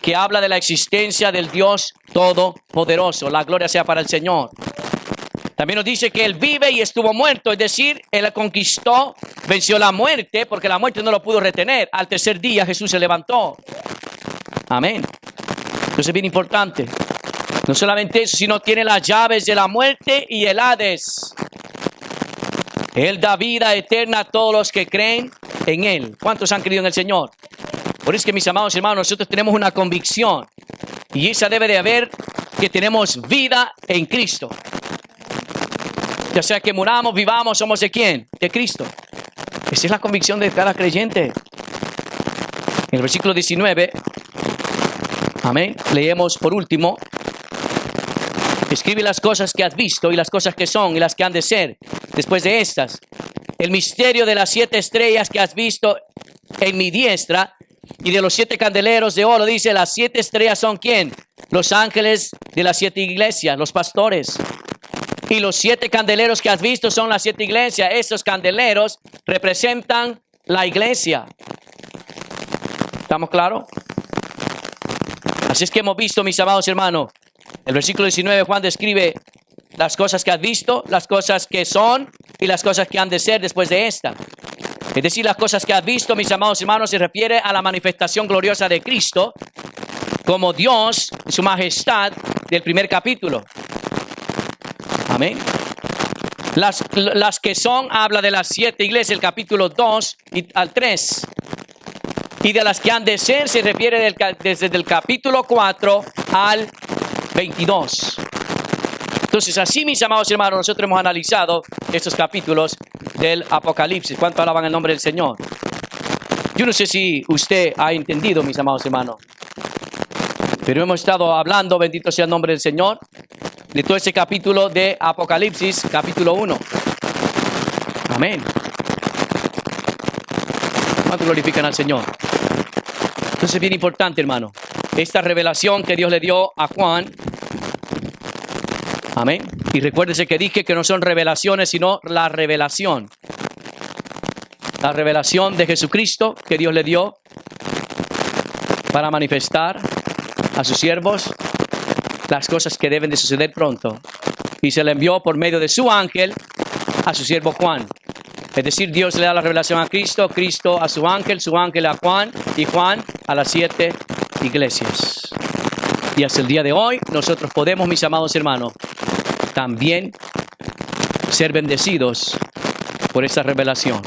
que habla de la existencia del Dios Todopoderoso. La gloria sea para el Señor. También nos dice que Él vive y estuvo muerto. Es decir, Él conquistó, venció la muerte, porque la muerte no lo pudo retener. Al tercer día Jesús se levantó. Amén. Entonces es bien importante. No solamente eso, sino tiene las llaves de la muerte y el Hades. Él da vida eterna a todos los que creen en Él. ¿Cuántos han creído en el Señor? Por eso que, mis amados hermanos, nosotros tenemos una convicción. Y esa debe de haber, que tenemos vida en Cristo. Ya sea que muramos, vivamos, ¿somos de quién? De Cristo. Esa es la convicción de cada creyente. En el versículo 19, amén, leemos por último. Escribe las cosas que has visto y las cosas que son y las que han de ser después de estas. El misterio de las 7 estrellas que has visto en mi diestra y de los 7 candeleros de oro. Dice, las 7 estrellas son ¿quién? Los ángeles de las 7 iglesias, los pastores. Y los 7 candeleros que has visto son las 7 iglesias. Estos candeleros representan la iglesia. ¿Estamos claros? Así es que hemos visto, mis amados hermanos, el versículo 19, Juan describe las cosas que has visto, las cosas que son y las cosas que han de ser después de esta. Es decir, las cosas que has visto, mis amados hermanos, se refiere a la manifestación gloriosa de Cristo como Dios, su majestad, del primer capítulo. Amén. Las que son, habla de las 7 iglesias, el capítulo 2 al 3. Y de las que han de ser, se refiere desde el capítulo 4 al 22. Entonces, así, mis amados hermanos, nosotros hemos analizado estos capítulos del Apocalipsis. ¿Cuánto alaban el nombre del Señor? Yo no sé si usted ha entendido, mis amados hermanos, pero hemos estado hablando, bendito sea el nombre del Señor, de todo ese capítulo de Apocalipsis, capítulo 1. Amén. ¿Cuánto glorifican al Señor? Entonces es bien importante, hermano, esta revelación que Dios le dio a Juan. Amén. Y recuérdese que dije que no son revelaciones, sino la revelación. La revelación de Jesucristo que Dios le dio para manifestar a sus siervos las cosas que deben de suceder pronto. Y se le envió por medio de su ángel a su siervo Juan. Es decir, Dios le da la revelación a Cristo, Cristo a su ángel a Juan y Juan a las 7 iglesias. Y hasta el día de hoy nosotros podemos, mis amados hermanos, también ser bendecidos por esa revelación.